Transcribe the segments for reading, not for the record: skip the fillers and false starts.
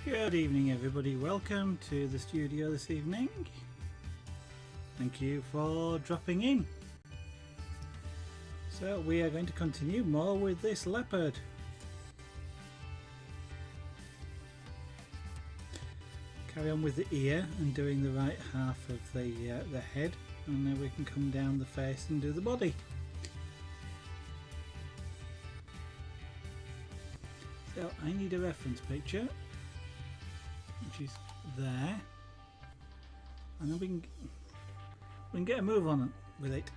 Good evening everybody, welcome to the studio this evening. Thank you for dropping in. So we are going to continue more with this leopard. Carry on with the ear and doing the right half of the head, and then we can come down the face and do the body. So I need a reference picture, which is there, and then we can get a move on with it.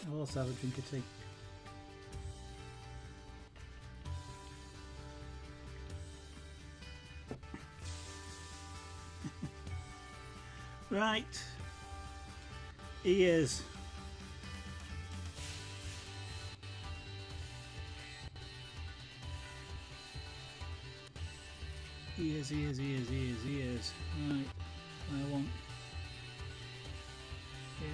I'll also have a drink of tea. Right, ears. Ears. Right, I want. Yeah.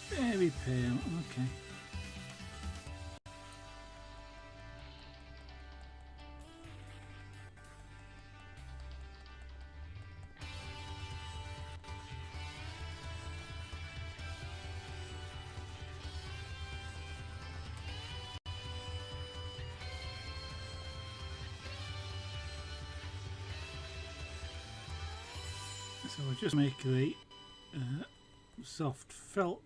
Very pale, okay. So we'll just make the soft felt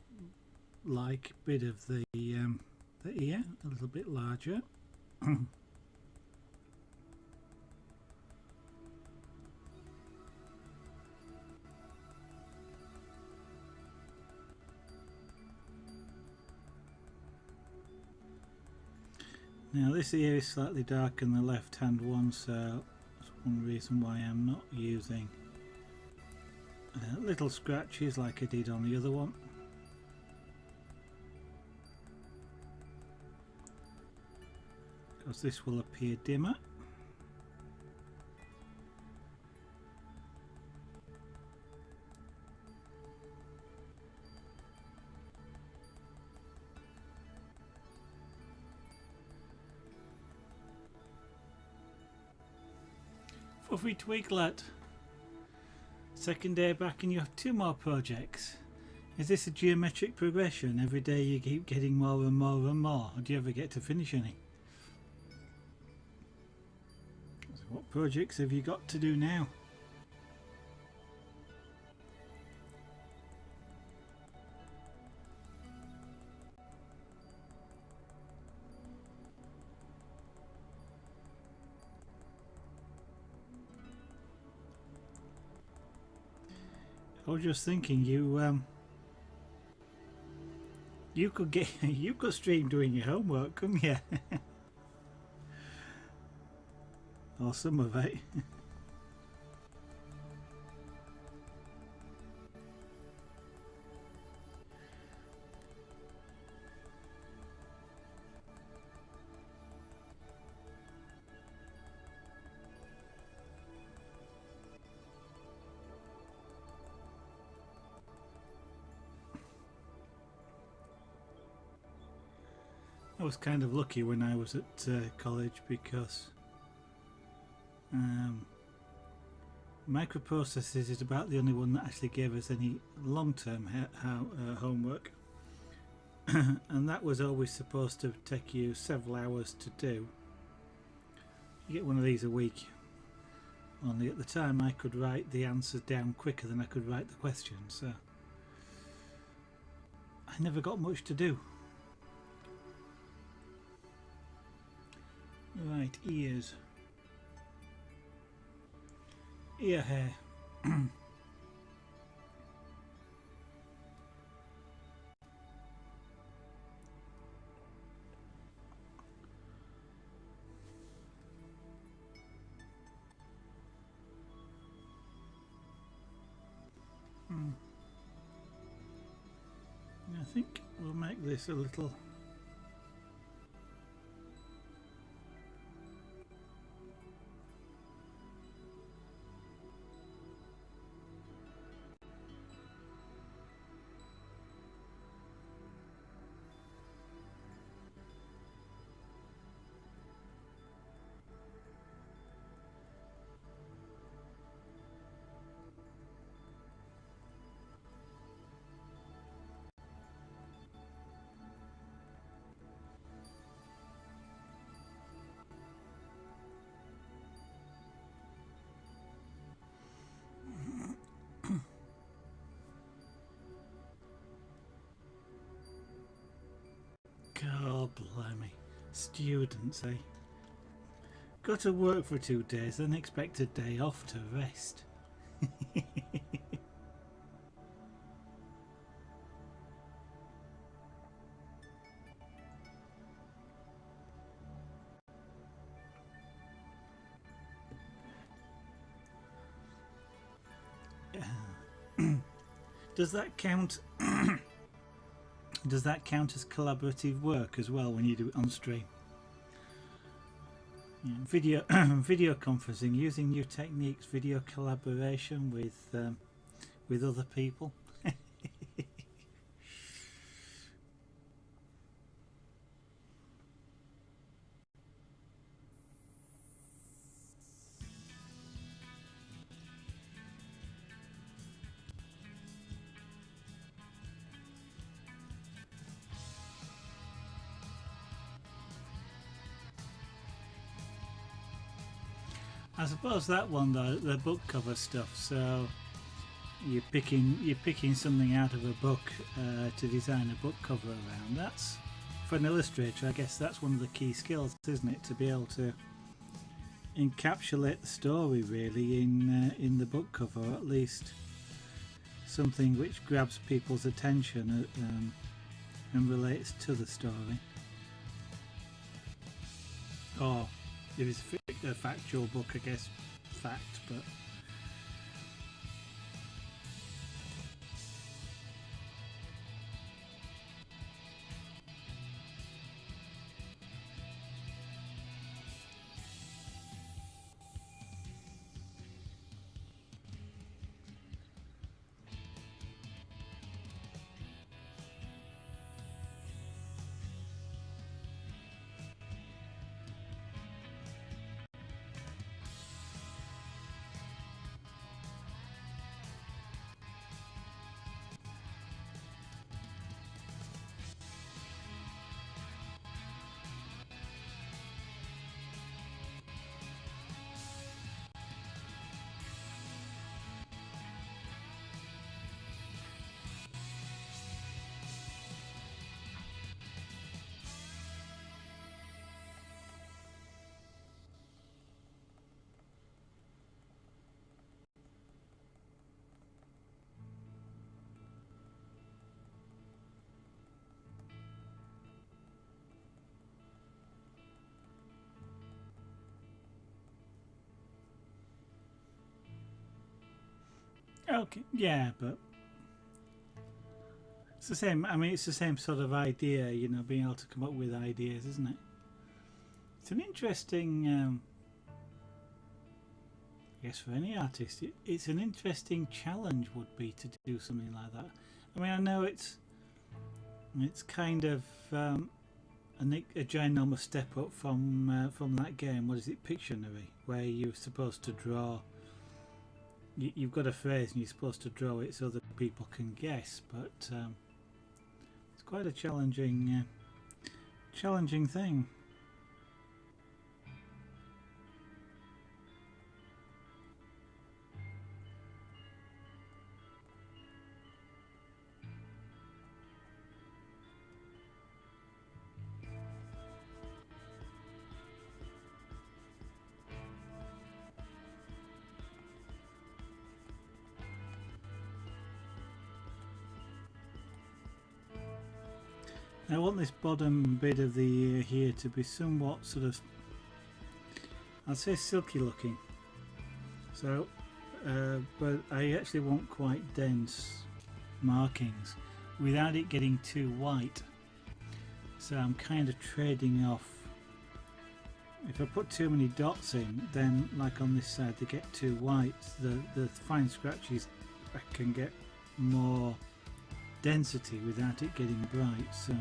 like bit of the ear a little bit larger. Now this ear is slightly darker than the left hand one, so that's one reason why I'm not using little scratches like I did on the other one. Because this will appear dimmer. Fluffy Twiglet. Second day back and you have 2 more projects. Is this a geometric progression? Every day you keep getting more and more and more. Or do you ever get to finish any? So what projects have you got to do now? I was just thinking, you could stream doing your homework, couldn't you? Or some of it. I was kind of lucky when I was at college because microprocessors is about the only one that actually gave us any long-term homework, and that was always supposed to take you several hours to do. You get one of these a week, only at the time I could write the answers down quicker than I could write the questions, so I never got much to do. Right, ears. Ear hair. I think we'll make this a little Students, eh? Go to work for 2 days, then expect a day off to rest. Does that count? Does that count as collaborative work as well when you do it on stream? Yeah, video video conferencing, using new techniques, video collaboration with other people. I suppose that one though, the book cover stuff. So you're picking something out of a book to design a book cover around. That's, for an illustrator, I guess that's one of the key skills, isn't it? To be able to encapsulate the story really in the book cover, or at least something which grabs people's attention and relates to the story. Or if it's a factual book, I guess, fact, but okay, yeah, but it's the same. I mean, it's the same sort of idea, you know, being able to come up with ideas, isn't it? It's an interesting, I guess, for any artist, it's an interesting challenge would be to do something like that. I mean, I know it's kind of a ginormous step up from that game. What is it, Pictionary, where you're supposed to draw. You've got a phrase and you're supposed to draw it so that people can guess, but it's quite a challenging thing. I want this bottom bit of the ear here to be somewhat sort of, I'd say, silky looking. So, but I actually want quite dense markings without it getting too white. So I'm kind of trading off. If I put too many dots in, then like on this side they get too white. The fine scratches, I can get more density without it getting bright. So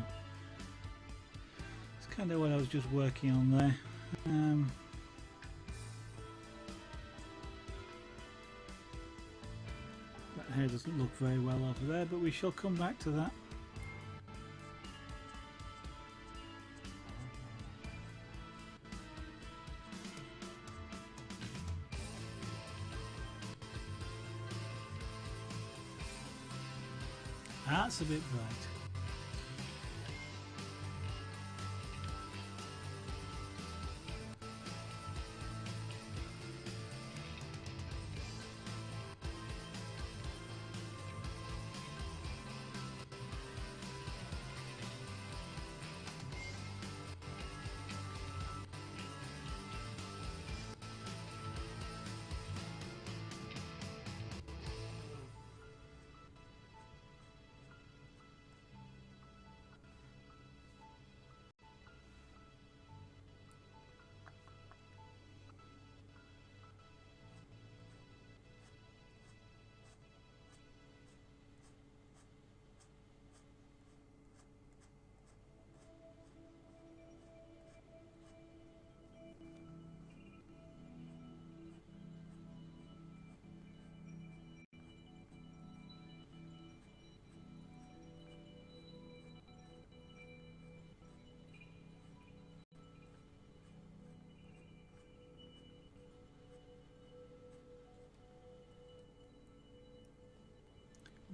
it's kind of what I was just working on there. That hair doesn't look very well over there, but we shall come back to that. That's a bit bright.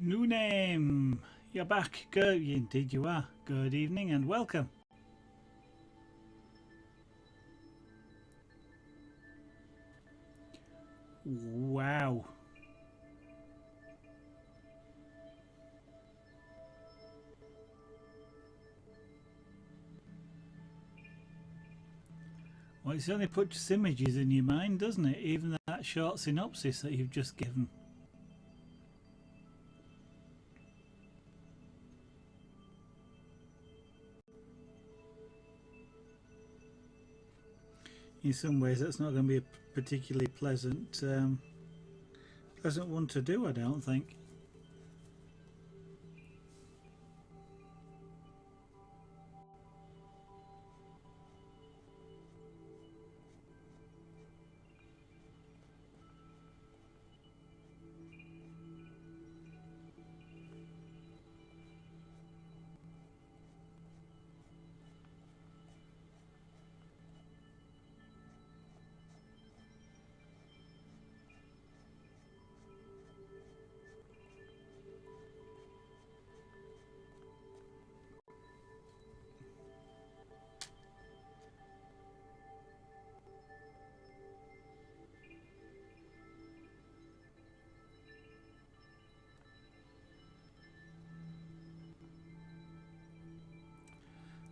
New name. You're back. Good. Indeed you are. Good evening and welcome. Wow. Well, it's only puts images in your mind, doesn't it? Even that short synopsis that you've just given. In some ways, that's not going to be a particularly pleasant one to do, I don't think.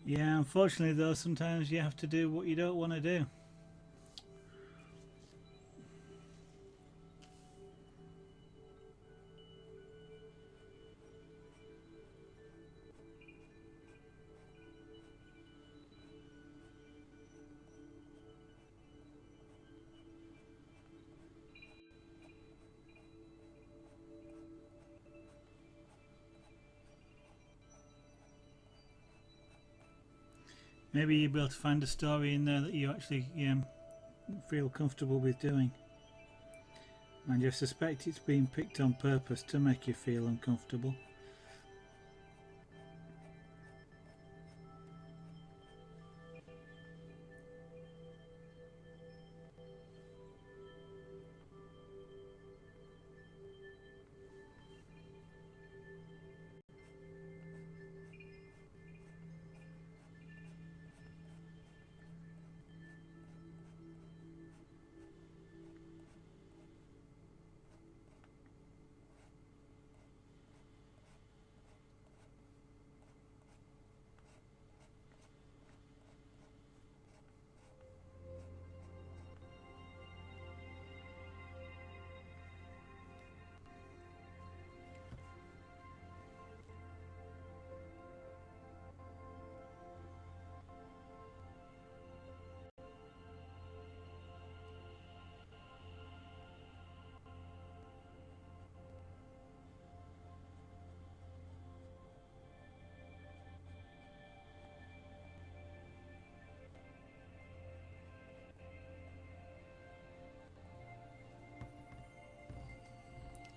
Yeah, unfortunately though, sometimes you have to do what you don't want to do. Maybe you'll be able to find a story in there that you actually feel comfortable with doing. And you suspect it's been picked on purpose to make you feel uncomfortable.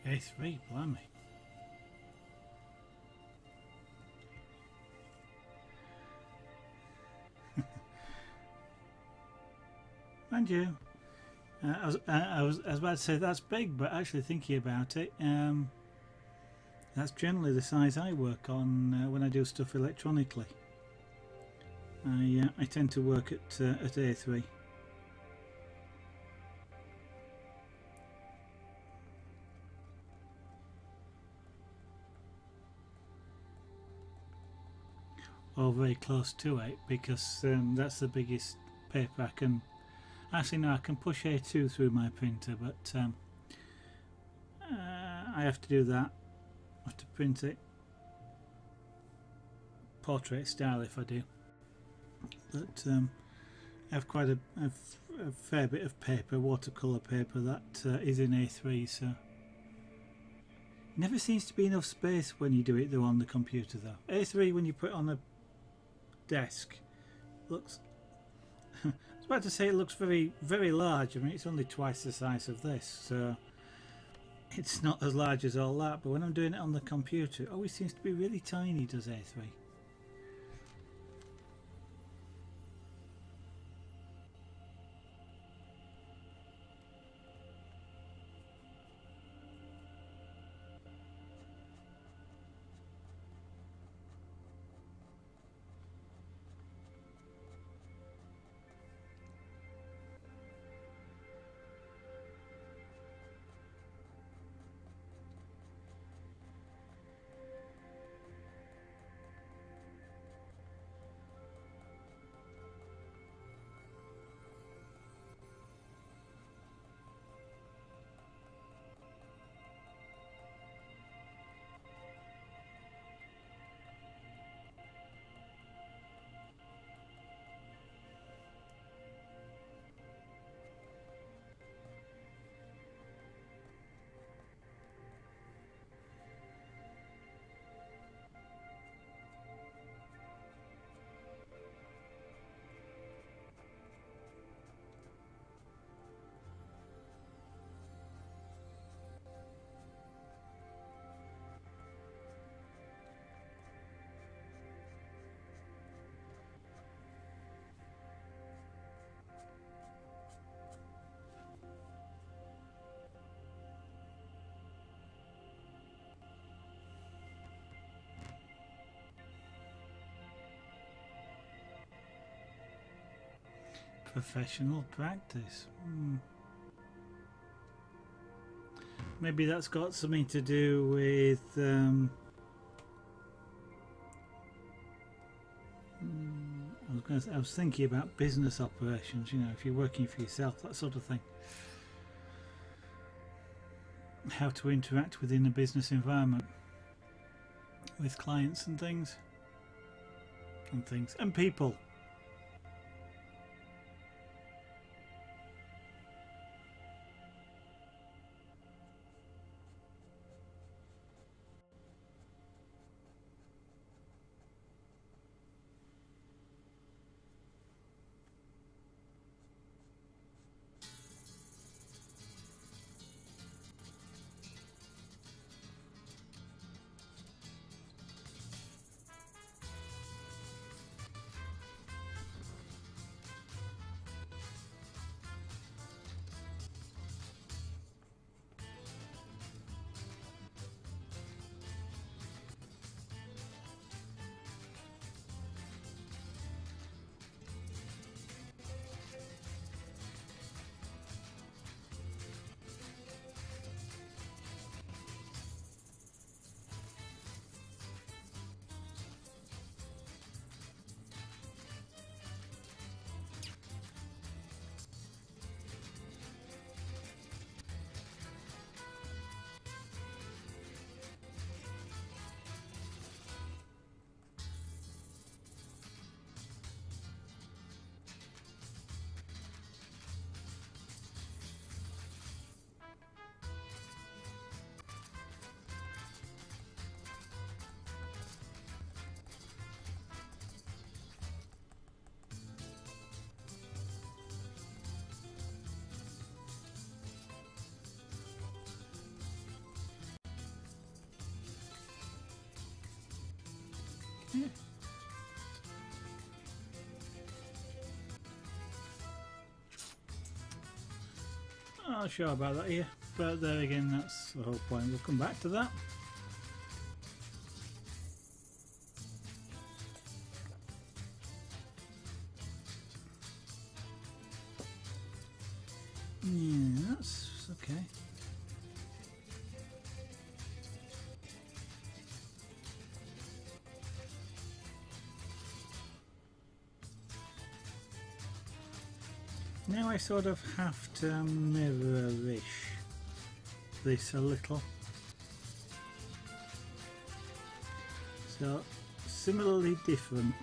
A3, blimey. Mind you, I was about to say that's big, but actually thinking about it, that's generally the size I work on when I do stuff electronically. I tend to work at A3. Or very close to it, because that's the biggest paper I can. Actually, no, I can push A2 through my printer, but I have to do that. I have to print it portrait style if I do. But I have quite a fair bit of paper, watercolour paper, that is in A3, so. Never seems to be enough space when you do it though on the computer though. A3 when you put it on the desk looks I was about to say it looks very very large. I mean it's only twice the size of this, so it's not as large as all that, but when I'm doing it on the computer it always seems to be really tiny, does A3. Professional practice. Maybe that's got something to do with I was thinking about business operations, you know, if you're working for yourself, that sort of thing. How to interact within a business environment with clients and things and people. Yeah. Not sure about that here, but there again, that's the whole point. We'll come back to that. Yeah, that's okay. Now I sort of have to mirror-ish this a little. So, similarly different.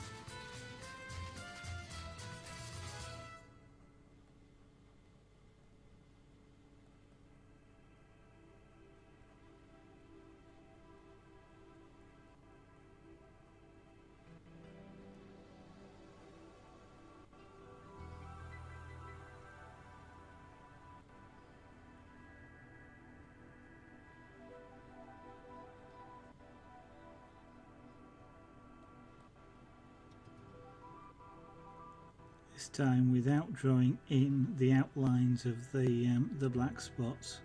This time without drawing in the outlines of the black spots.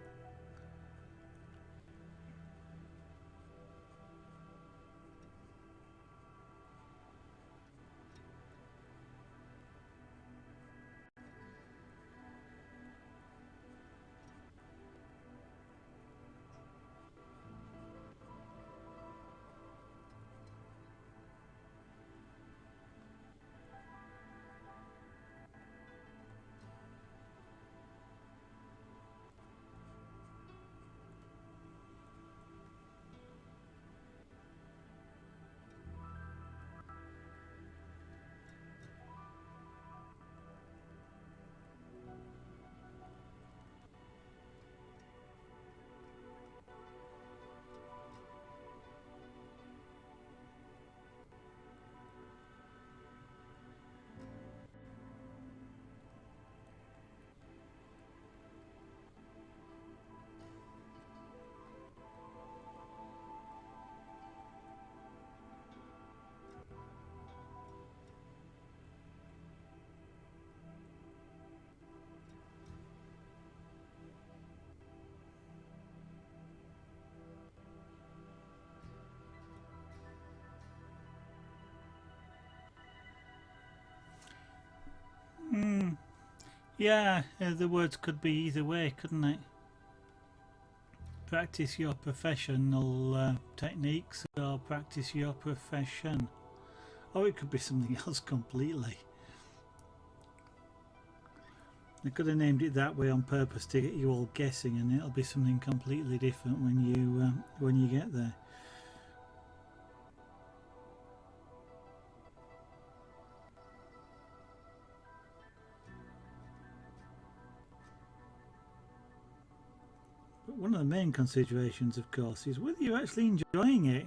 Yeah, the words could be either way, couldn't it? Practice your professional techniques, or practice your profession. Or it could be something else completely. They could have named it that way on purpose to get you all guessing, and it'll be something completely different when you get there. But one of the main considerations, of course, is whether you're actually enjoying it.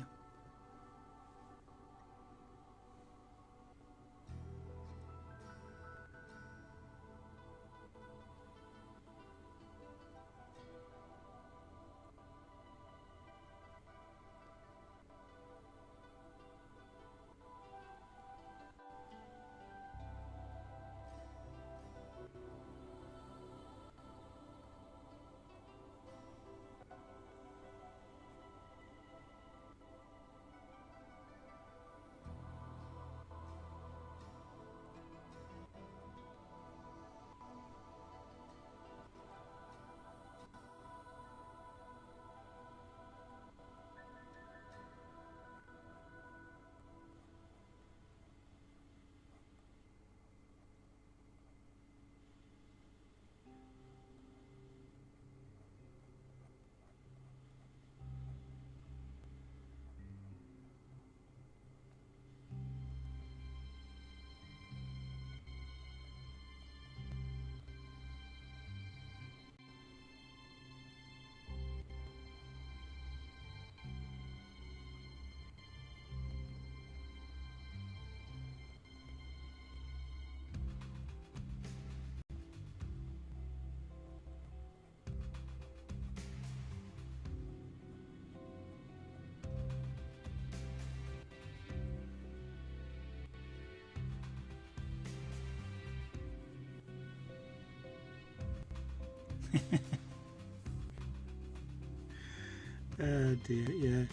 Oh dear, yeah.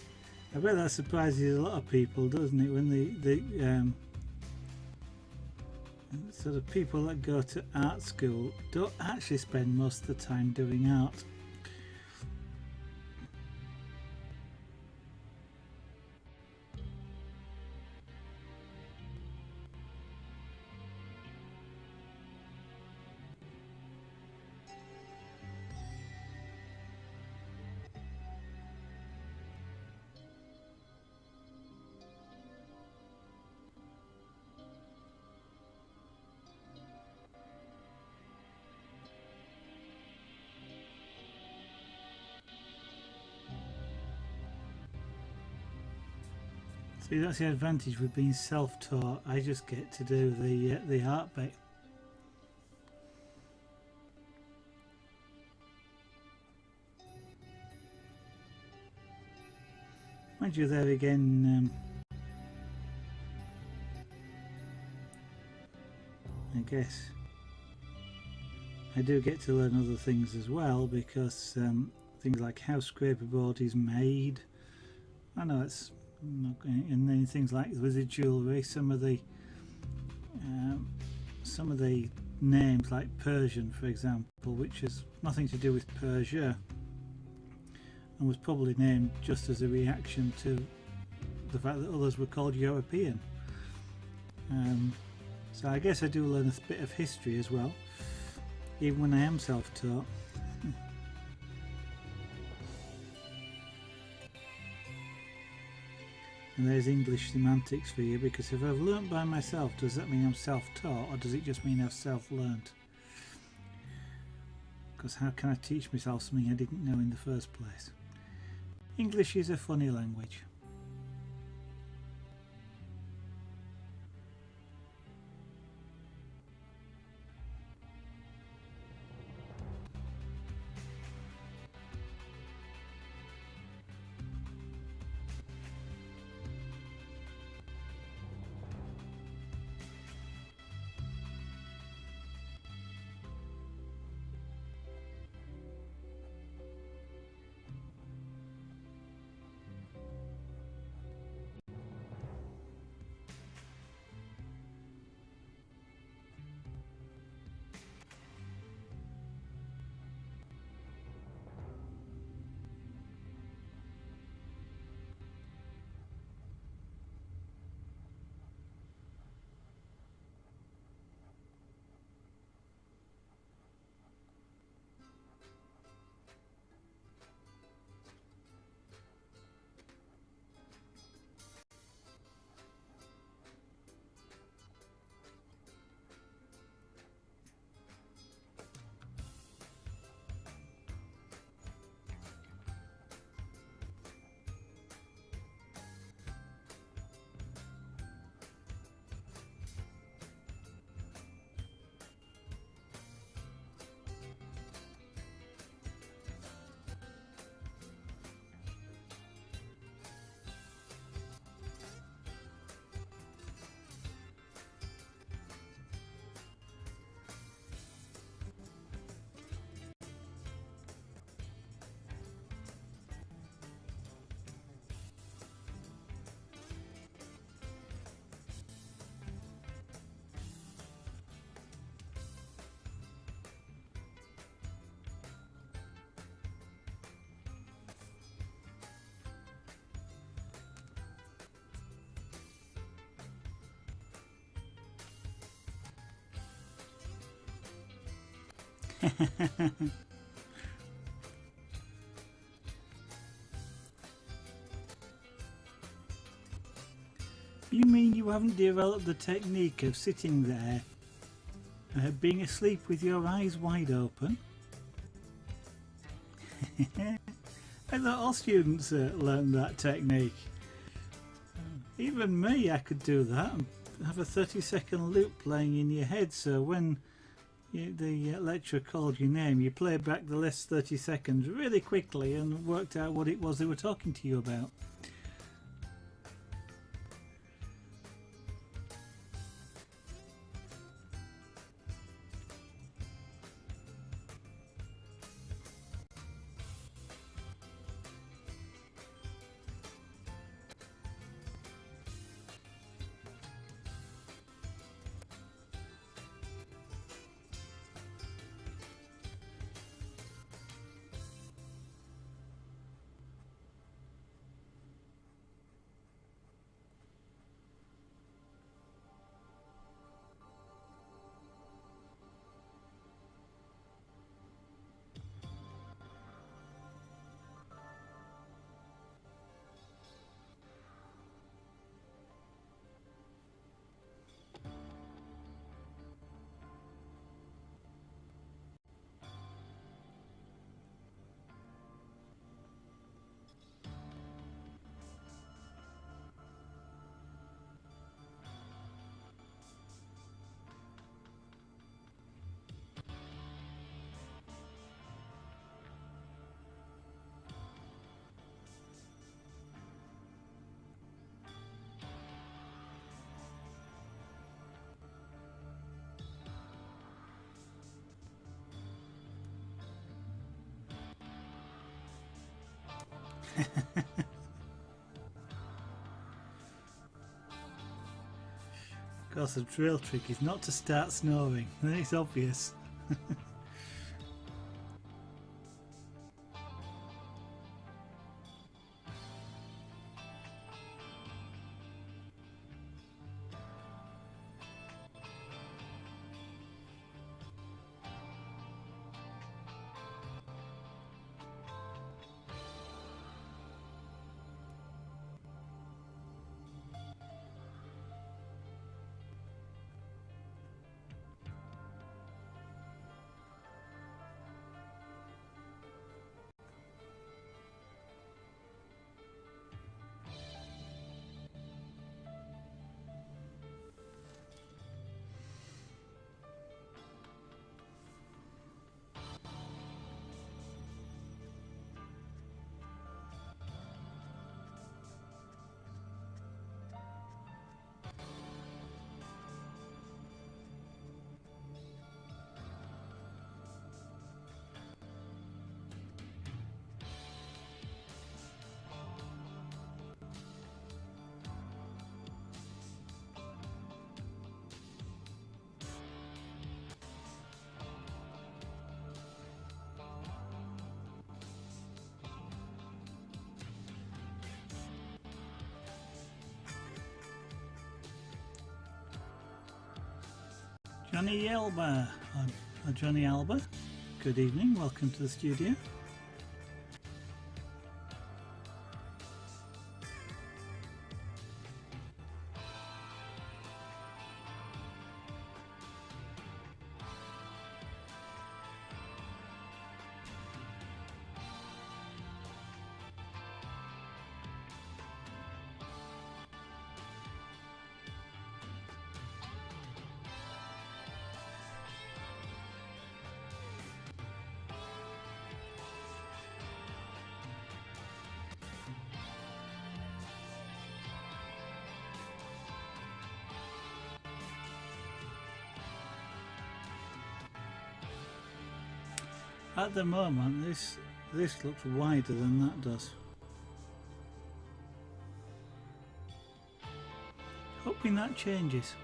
I bet that surprises a lot of people, doesn't it? When the sort of people that go to art school don't actually spend most of the time doing art. See, that's the advantage with being self-taught. I just get to do the art bit. Mind you, there again, I guess I do get to learn other things as well, because things like how Scraperboard is made. I know it's not going, and then things like with the jewellery, some of the names like Persian, for example, which has nothing to do with Persia, and was probably named just as a reaction to the fact that others were called European. So I guess I do learn a bit of history as well, even when I am self-taught. And there's English semantics for you, because if I've learnt by myself, does that mean I'm self-taught, or does it just mean I've self-learnt? Because how can I teach myself something I didn't know in the first place? English is a funny language. You mean you haven't developed the technique of sitting there, being asleep with your eyes wide open? I thought all students learn that technique. Even me, I could do that and have a 30-second loop playing in your head, so when the lecturer called your name, you play back the last 30 seconds really quickly and worked out what it was they were talking to you about. Of course, the drill trick is not to start snoring. It's obvious. Johnny Elba, or Johnny Alba, good evening, welcome to the studio. At the moment, this looks wider than that does. Hoping that changes.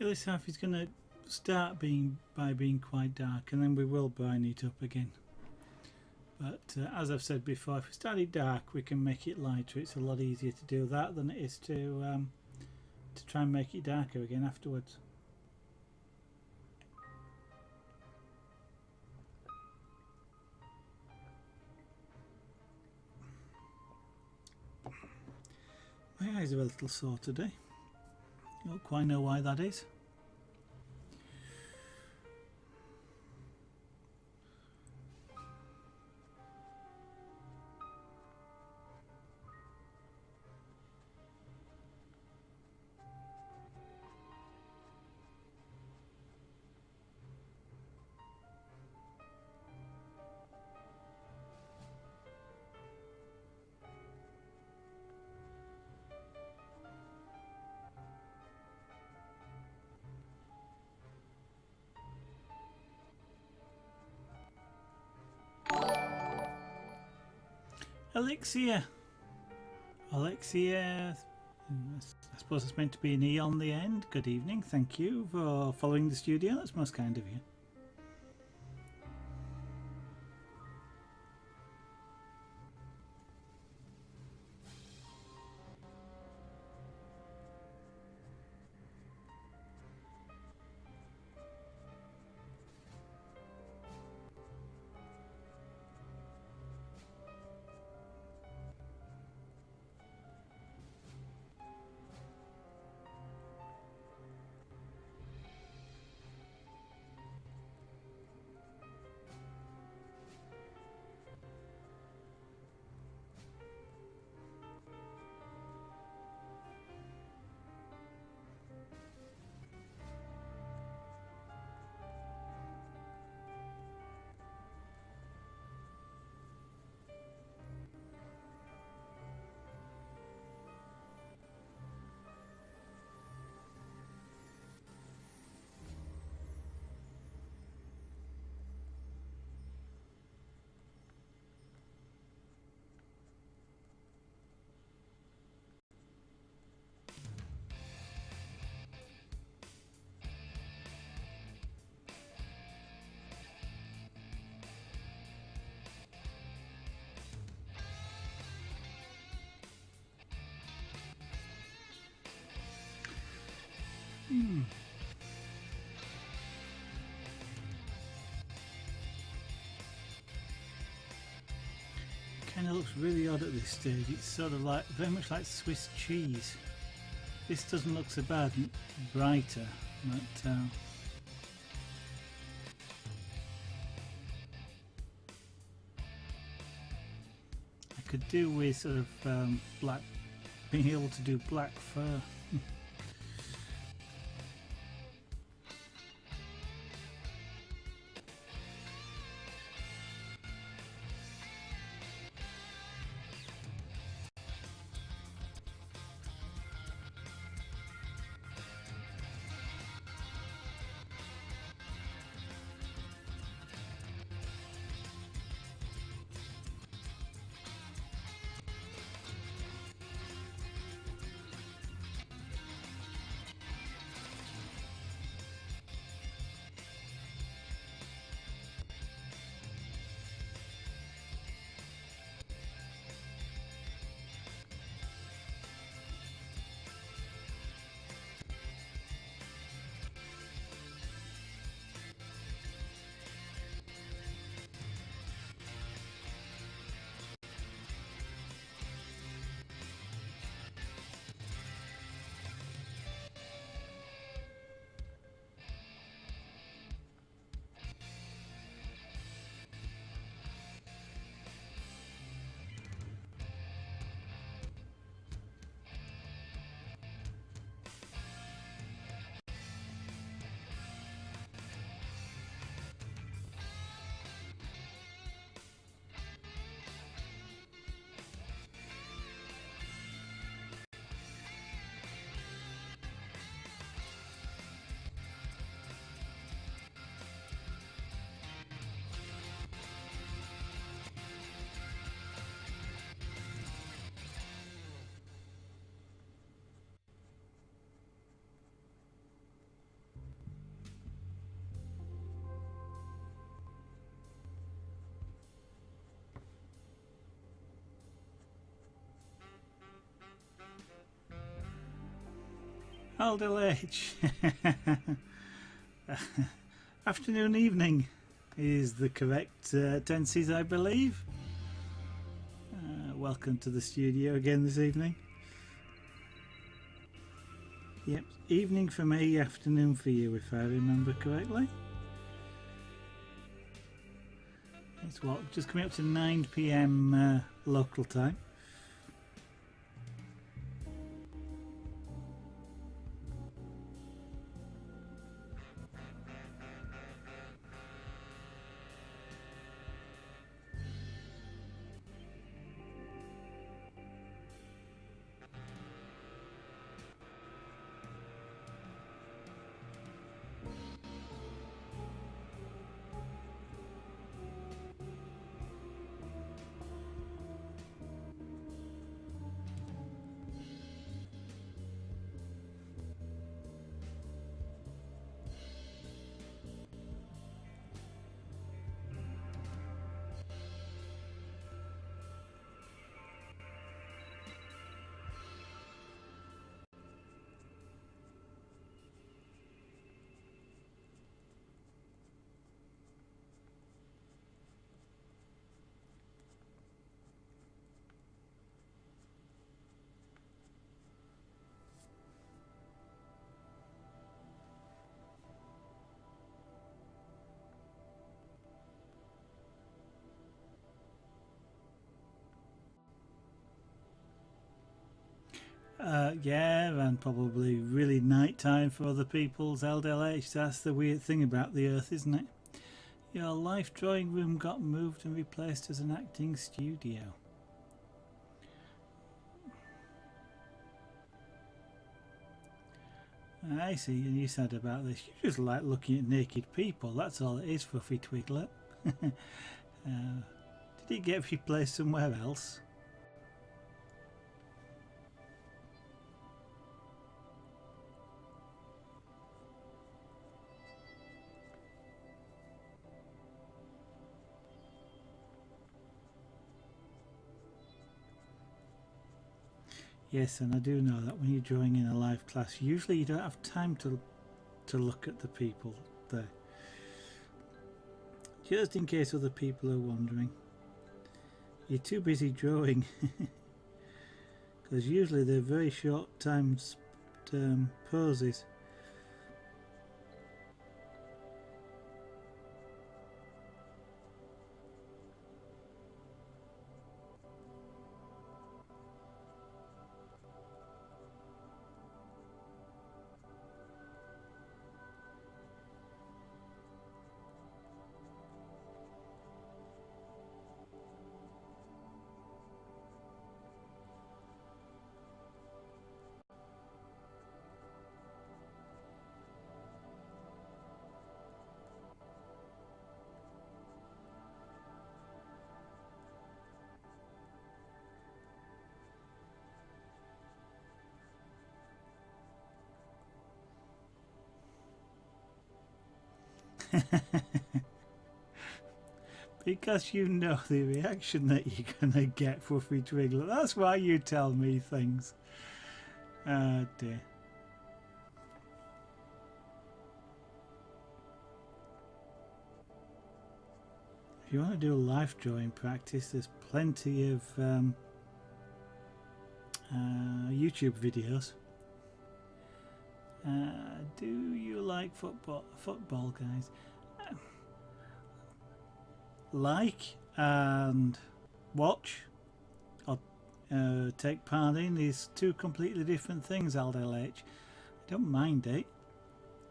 this half is going to start by being quite dark, and then we will brine it up again. But as I've said before, if we start it dark, we can make it lighter. It's a lot easier to do that than it is to try and make it darker again afterwards. My eyes are a little sore today. I don't quite know why that is. Alexia, I suppose it's meant to be an E on the end. Good evening, thank you for following the studio, that's most kind of you. Kind of looks really odd at this stage. It's sort of like very much like Swiss cheese. This doesn't look so bad and brighter, but I could do with sort of black, being able to do black fur. Aldel H. Afternoon, evening is the correct tenses, I believe. Welcome to the studio again this evening. Yep, evening for me, afternoon for you, if I remember correctly. It's what, just coming up to 9 PM local time. Yeah, and probably really night time for other people's LDLH. That's the weird thing about the Earth, isn't it? Your life drawing room got moved and replaced as an acting studio. I see, and you said about this, you just like looking at naked people. That's all it is, Fluffy Twiglet. Did it get replaced somewhere else? Yes, and I do know that when you're drawing in a live class, usually you don't have time to look at the people there. Just in case other people are wondering. You're too busy drawing. Because usually they're very short time poses. Because you know the reaction that you're gonna get, Fluffy Twiglet. That's why you tell me things. Oh dear. If you want to do a live drawing practice, there's plenty of YouTube videos. Do you like football, guys? Like and watch or take part in these two completely different things, LDLH. I don't mind it.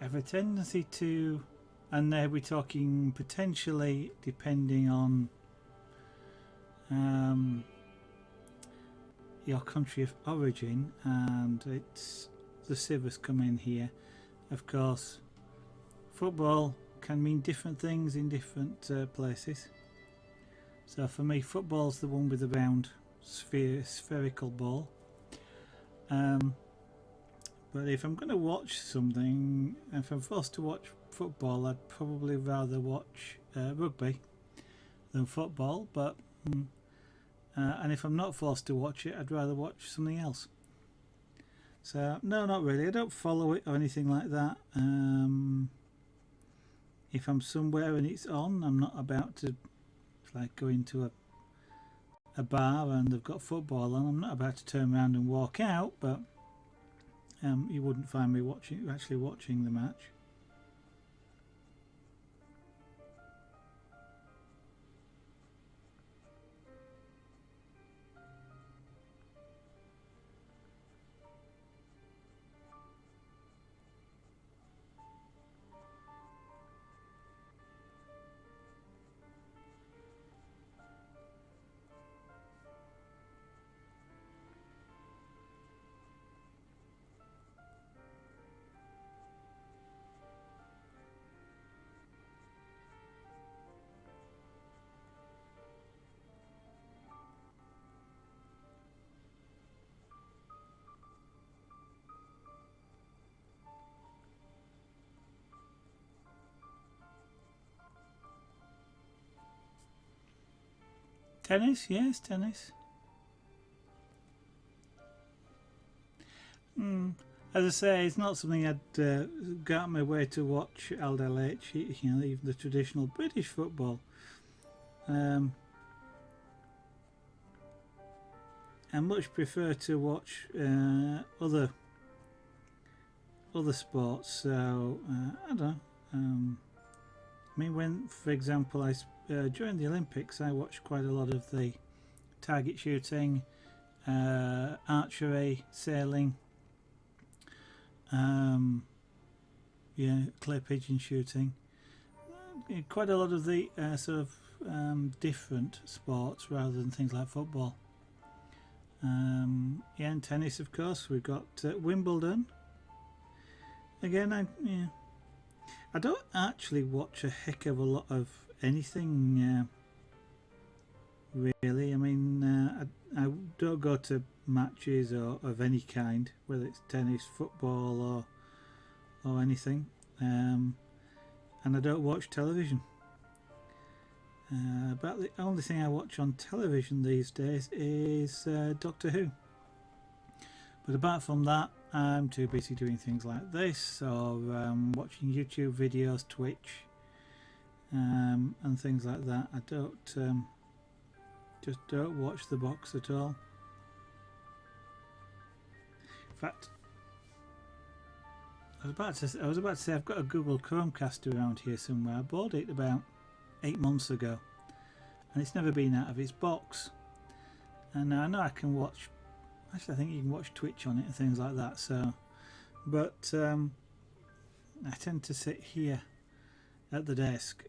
I have a tendency to, and there we're talking potentially depending on your country of origin, and it's the civils come in here. Of course, football can mean different things in different places. So for me, football's the one with the round spherical ball. But if I'm going to watch something, if I'm forced to watch football, I'd probably rather watch rugby than football. But and if I'm not forced to watch it, I'd rather watch something else. So no, not really. I don't follow it or anything like that. If I'm somewhere and it's on, I'm not about to like go into a bar and they've got football on. I'm not about to turn around and walk out, but you wouldn't find me actually watching the match. Tennis, yes, tennis. As I say, it's not something I'd go out my way to watch LDLH, even the traditional British football. I much prefer to watch other sports. So I don't know. I mean, when, for example, during the Olympics, I watched quite a lot of the target shooting, archery, sailing, clay pigeon shooting. Quite a lot of the sort of different sports rather than things like football. And tennis, of course. We've got Wimbledon. Again, I don't actually watch a heck of a lot of anything, really. I mean, I don't go to matches or of any kind, whether it's tennis, football, or anything. And I don't watch television. About the only thing I watch on television these days is Doctor Who. But apart from that, I'm too busy doing things like this, or watching YouTube videos, Twitch, and things like that. I just don't watch the box at all. In fact, I was about to say I've got a Google Chromecast around here somewhere. I bought it about 8 months ago, and it's never been out of its box. And I know I can watch. Actually, I think you can watch Twitch on it and things like that. So, but I tend to sit here at the desk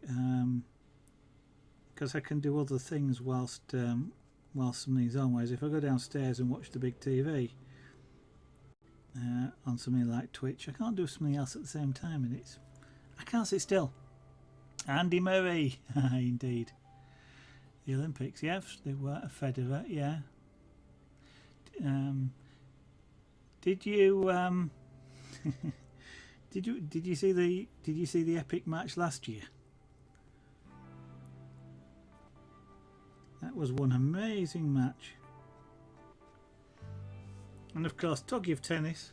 because I can do other things whilst something's on. Whereas if I go downstairs and watch the big TV on something like Twitch, I can't do something else at the same time, and I can't sit still. Andy Murray, indeed. The Olympics, yes, they were a Federer, yeah. Did you did you see the epic match last year? That was one amazing match. And of course, talking of tennis,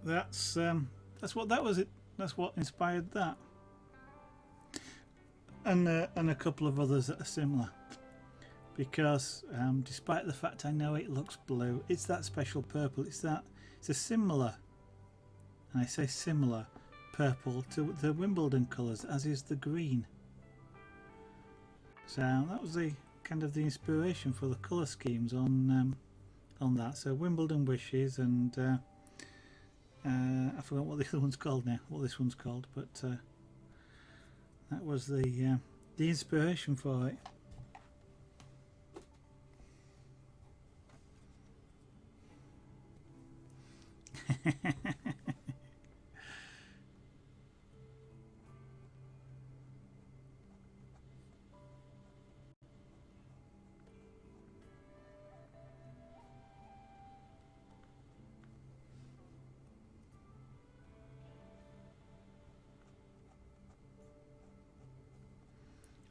that's what that was. That's what inspired that, and a couple of others that are similar. Because despite the fact I know it looks blue, it's that special purple. It's a similar, and I say similar, purple to the Wimbledon colours, as is the green. So that was the kind of the inspiration for the colour schemes on that. So Wimbledon wishes and. I forgot what the other one's called now. What this one's called, but that was the inspiration for it.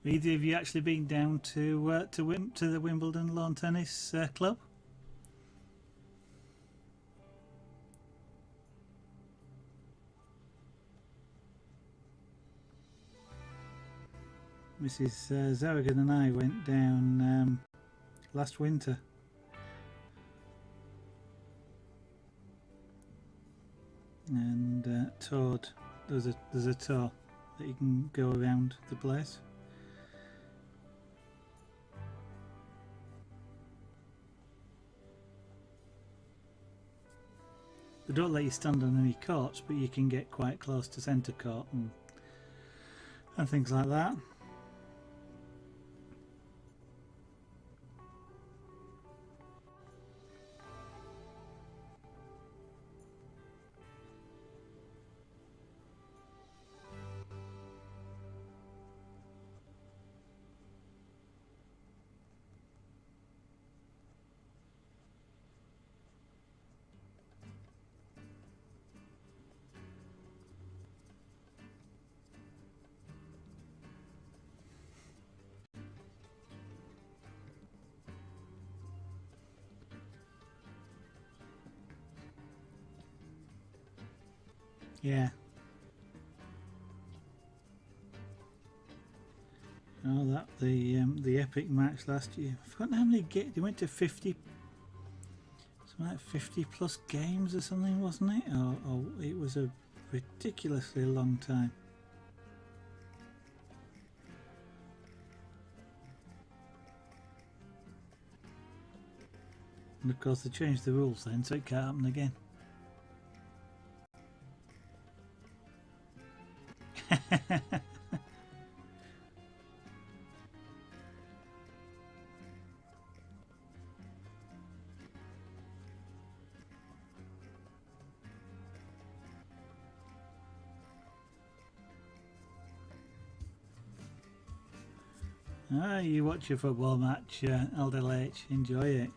Either of you actually been down to the Wimbledon Lawn Tennis Club? Mrs. Zarrigan and I went down last winter. And toured. There's a tour that you can go around the place. They don't let you stand on any courts, but you can get quite close to centre court and things like that. Yeah. Oh, that the epic match last year. I've forgotten how many games they went to. 50, something like 50 plus games or something, wasn't it? Or it was a ridiculously long time. And of course they changed the rules then, so it can't happen again. You watch your football match, LDLH, enjoy it.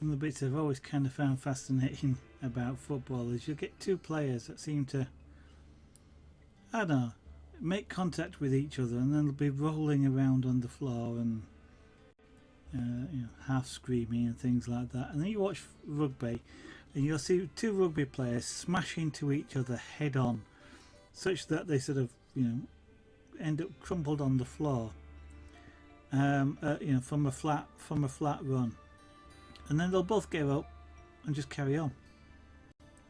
One of the bits I've always kind of found fascinating about football is you'll get two players that seem to, I don't know, make contact with each other and then they'll be rolling around on the floor and half screaming and things like that. And then you watch rugby and you'll see two rugby players smash into each other head on, such that they sort of end up crumpled on the floor, from a flat run. And then they'll both give up and just carry on.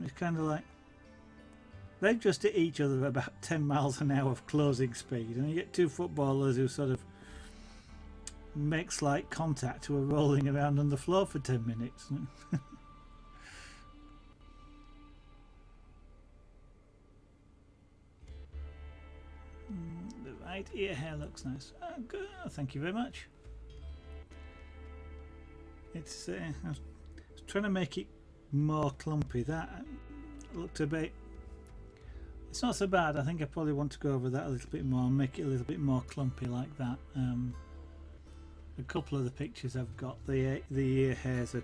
It's kind of like they've just hit each other at about 10 miles an hour of closing speed, and you get two footballers who sort of make slight contact who are rolling around on the floor for 10 minutes. The right ear hair looks nice. Oh, good. Thank you very much. It's I was trying to make it more clumpy. That looked a bit. It's not so bad. I think I probably want to go over that a little bit more and make it a little bit more clumpy like that. a couple of the pictures I've got, the ear hairs are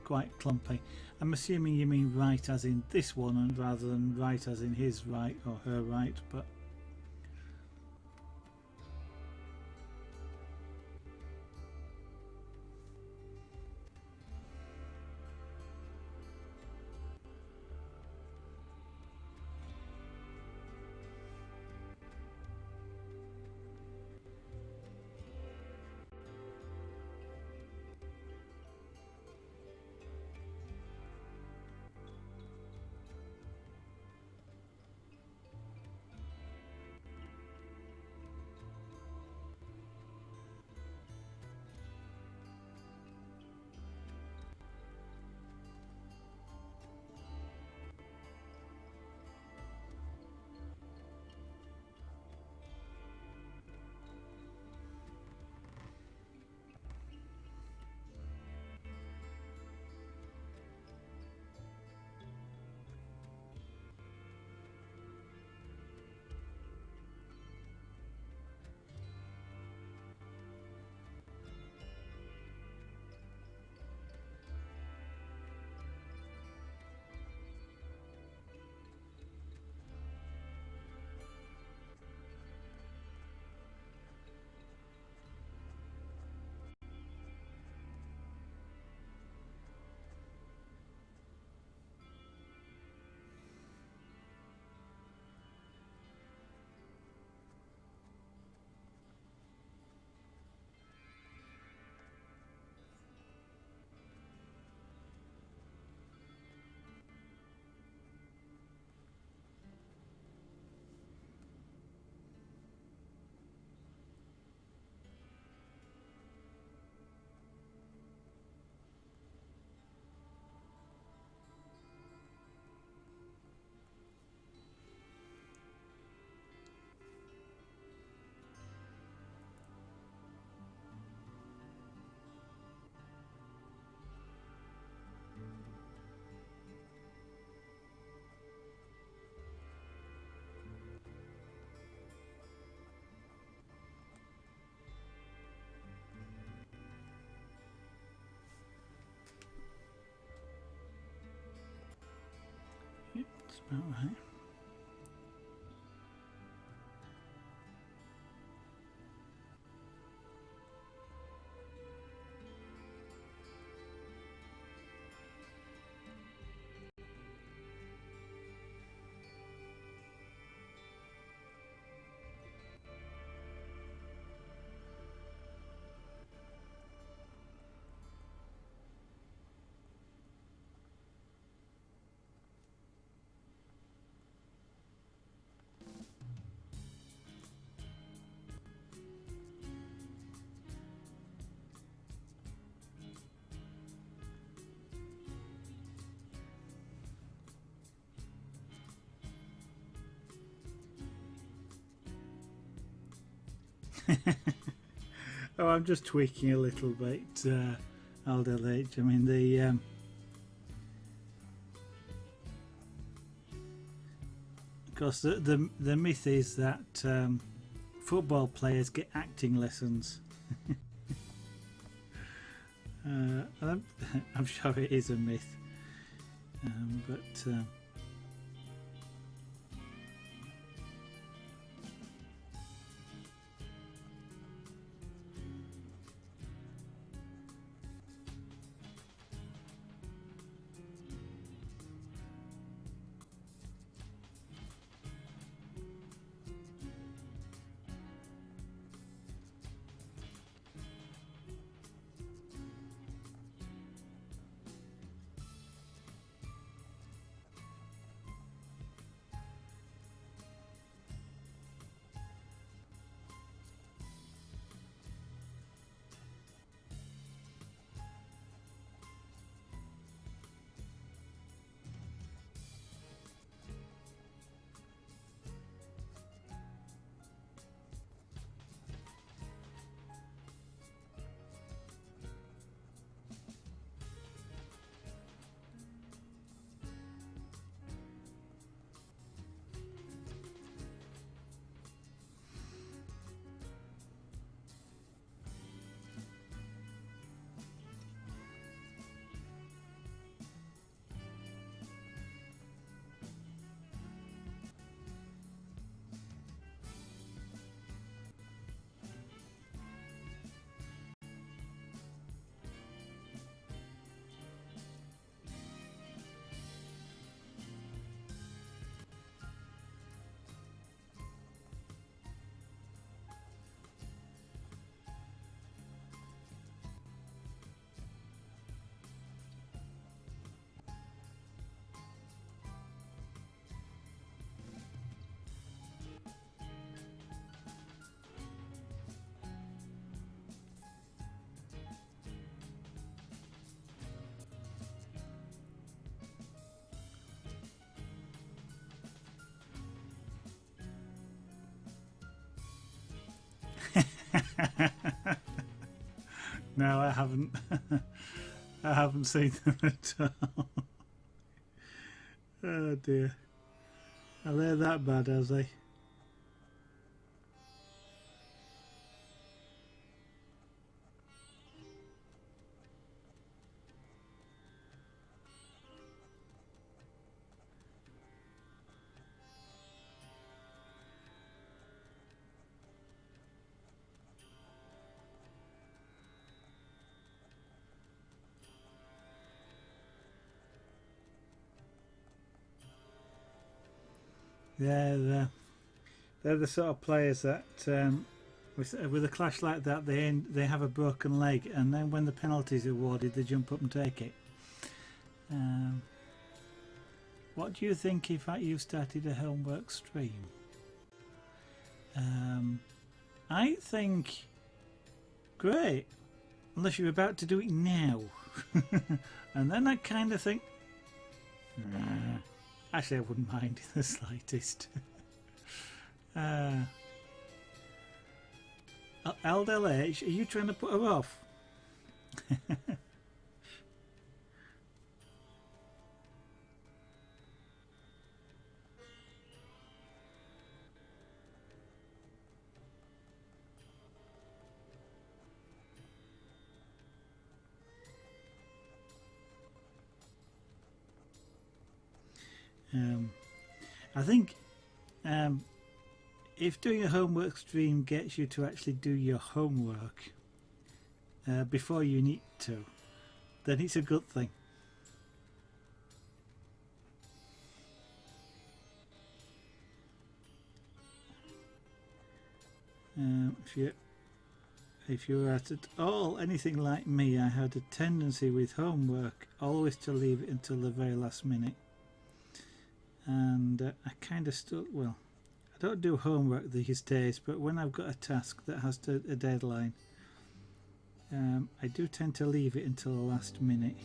quite clumpy. I'm assuming you mean right as in this one, and rather than right as in his right or her right, but yep, that's about right. Oh, I'm just tweaking a little bit, Aldo H. I mean, of course, the myth is that football players get acting lessons. I'm sure it is a myth, but. No, I haven't. I haven't seen them at all. Oh dear. Are they that bad, are they? They're the sort of players that with a clash like that they have a broken leg, and then when the penalty is awarded they jump up and take it. What do you think if you started a homework stream? I think great, unless you're about to do it now. And then I kind of think, nah. Actually, I wouldn't mind in the slightest. LDLH, are you trying to put her off? I think if doing a homework stream gets you to actually do your homework before you need to, then it's a good thing. If you were at all anything like me, I had a tendency with homework always to leave it until the very last minute. And I kind of still, well, I don't do homework these days, but when I've got a task that has a deadline, I do tend to leave it until the last minute.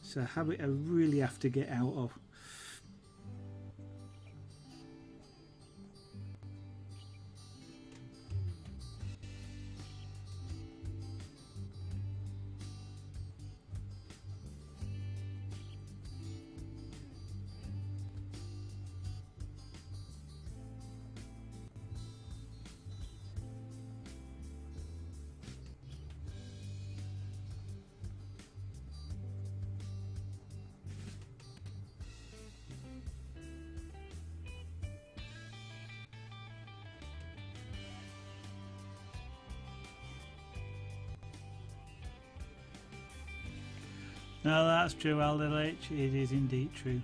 It's a habit I really have to get out of. No, that's true, LDH. It is indeed true.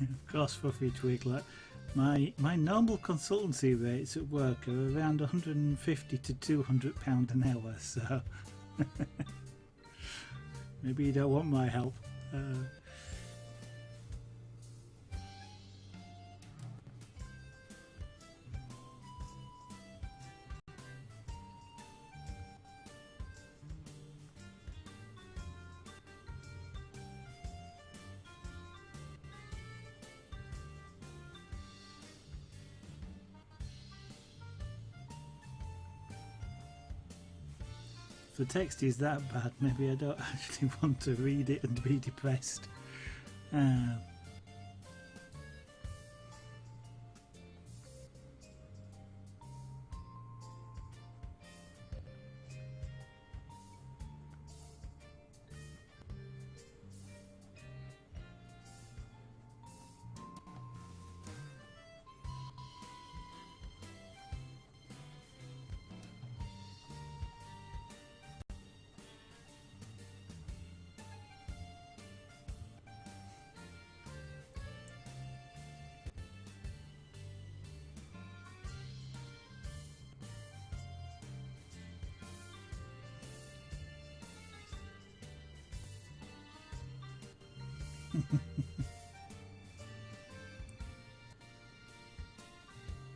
Of course, Fluffy Twiglet. My normal consultancy rates at work are around 150 to 200 pound an hour, so maybe you don't want my help. If the text is that bad, maybe I don't actually want to read it and be depressed.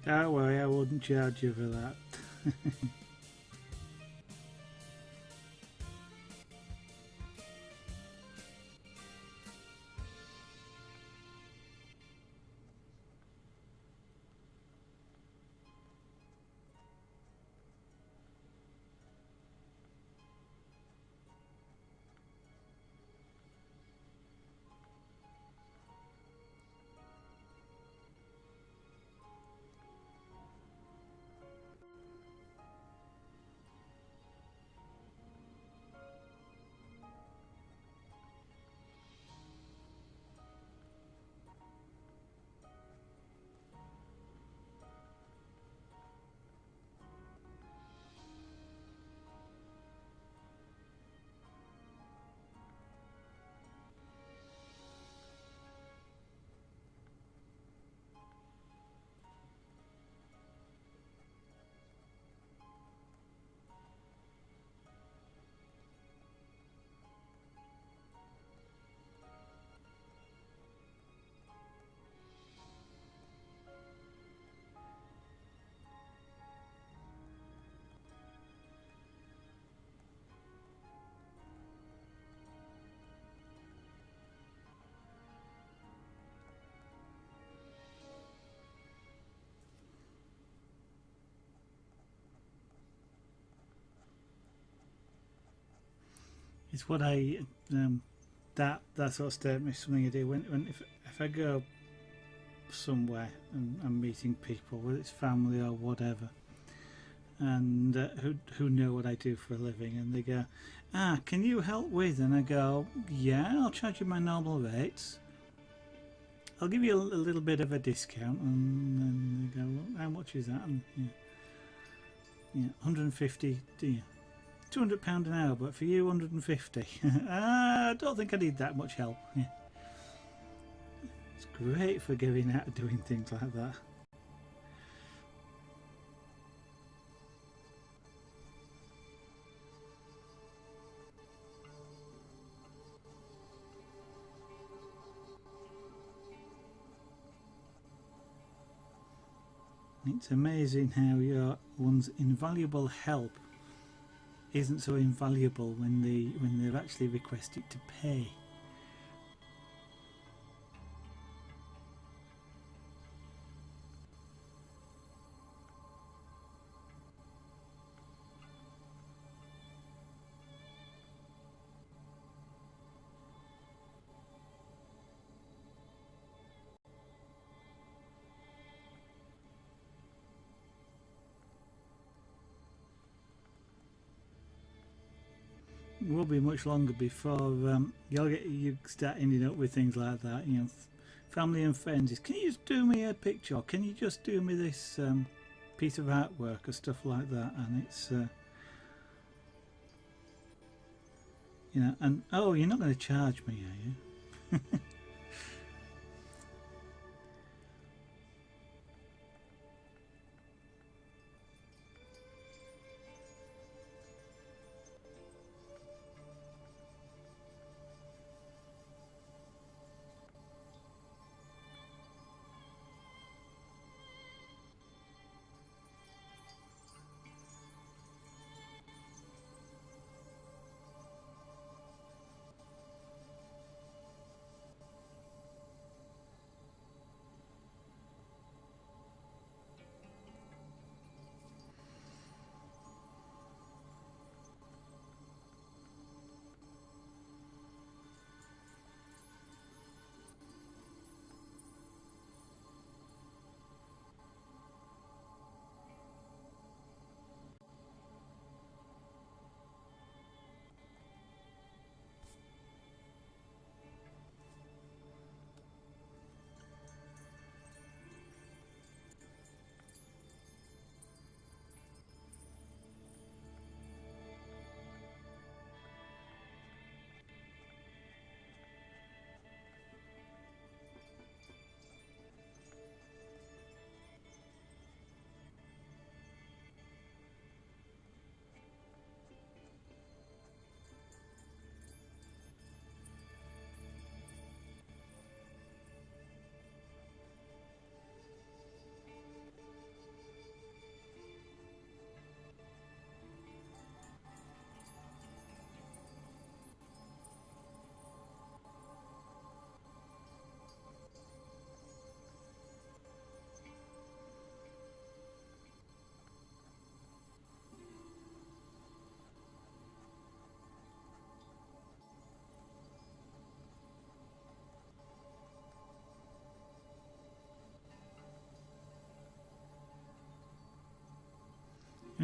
Don't worry, I wouldn't charge you for that. It's what I that sort of statement is something I do when if I go somewhere and I'm meeting people, whether it's family or whatever, and who know what I do for a living, and they go, can you help with? And I go, yeah, I'll charge you my normal rates. I'll give you a little bit of a discount, and then they go, well, how much is that? And yeah, 150. Yeah. £200 an hour, but for you 150. I don't think I need that much help. Yeah. It's great for getting out of doing things like that. It's amazing how one's invaluable help isn't so invaluable when they've actually requested to pay. It won't be much longer before you start ending up with things like that. You know, family and friends is, can you just do me a picture? Or can you just do me this piece of artwork or stuff like that? And it's you know, and oh, you're not going to charge me, are you?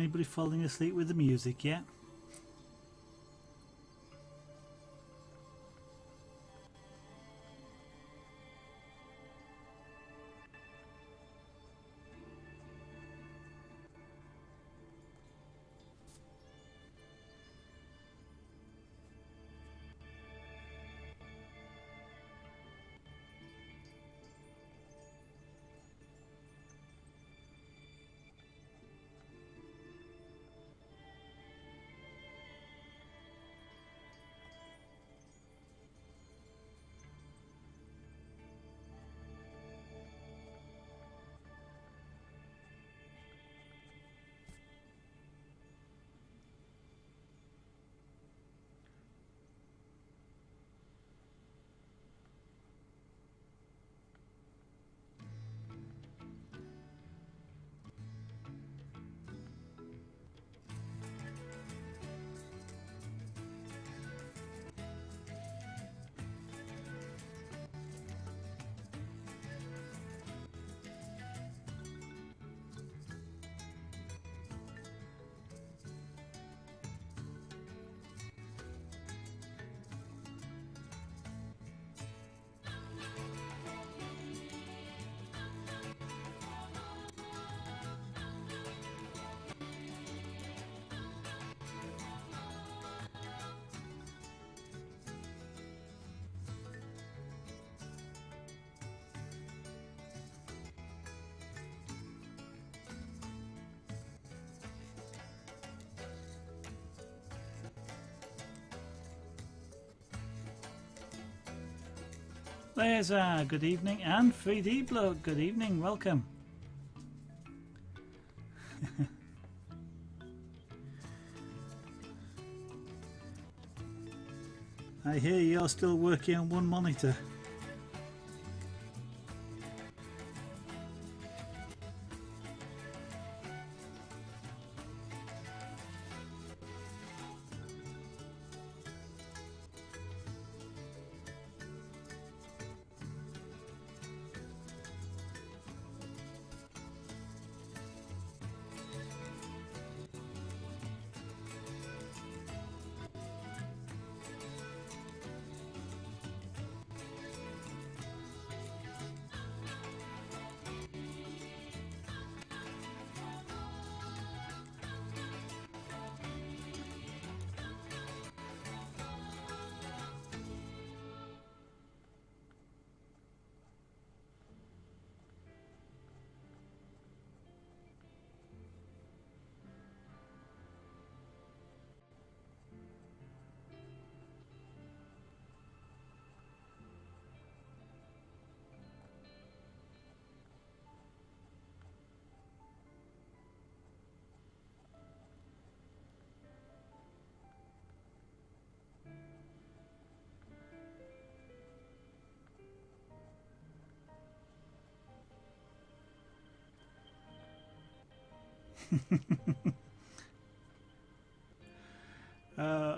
Anybody falling asleep with the music yet? There's good evening, and 3D Bloke, good evening, welcome. I hear you're still working on one monitor.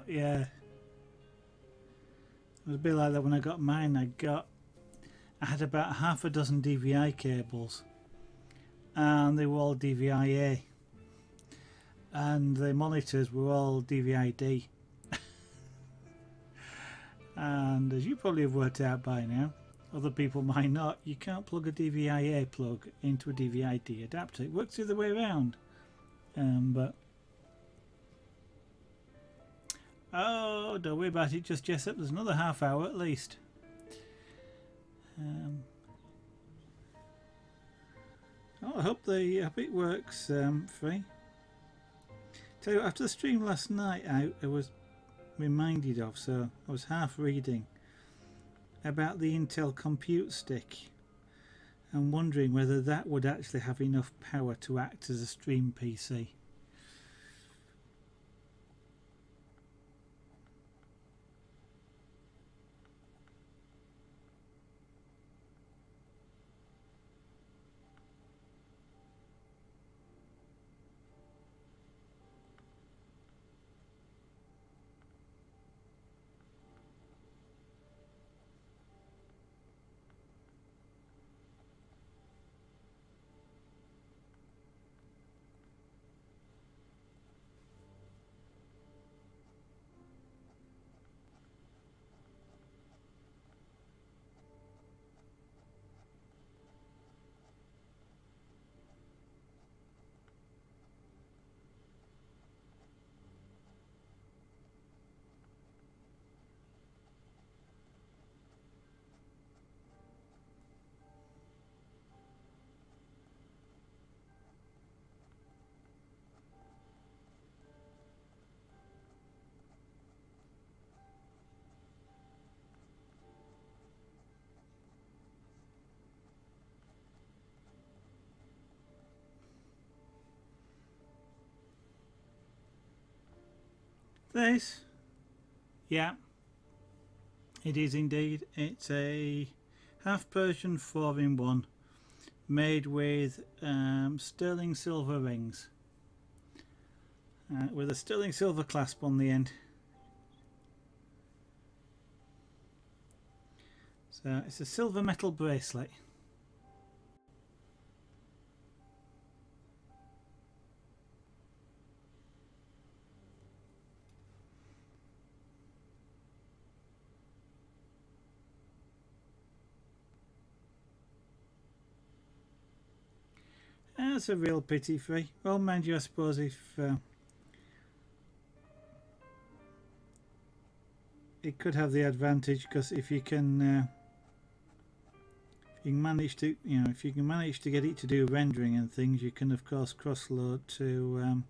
Yeah, it was a bit like that when I got mine. I had about half a dozen DVI cables, and they were all DVI-A, and the monitors were all DVI-D. And as you probably have worked out by now, other people might not, you can't plug a DVI-A plug into a DVI-D adapter. It works the other way around. But oh, don't worry about it just Jessup, there's another half hour at least. I hope it works, Free. Tell you what, after the stream last night I was reminded of, so I was half reading about the Intel Compute Stick and wondering whether that would actually have enough power to act as a stream PC. This, yeah, it is indeed. It's a half Persian 4-in-1 made with sterling silver rings with a sterling silver clasp on the end. So it's a silver metal bracelet. That's a real pity free. Well, mind you, I suppose if it could have the advantage, because if you can manage to, if you can manage to get it to do rendering and things, you can of course cross-load to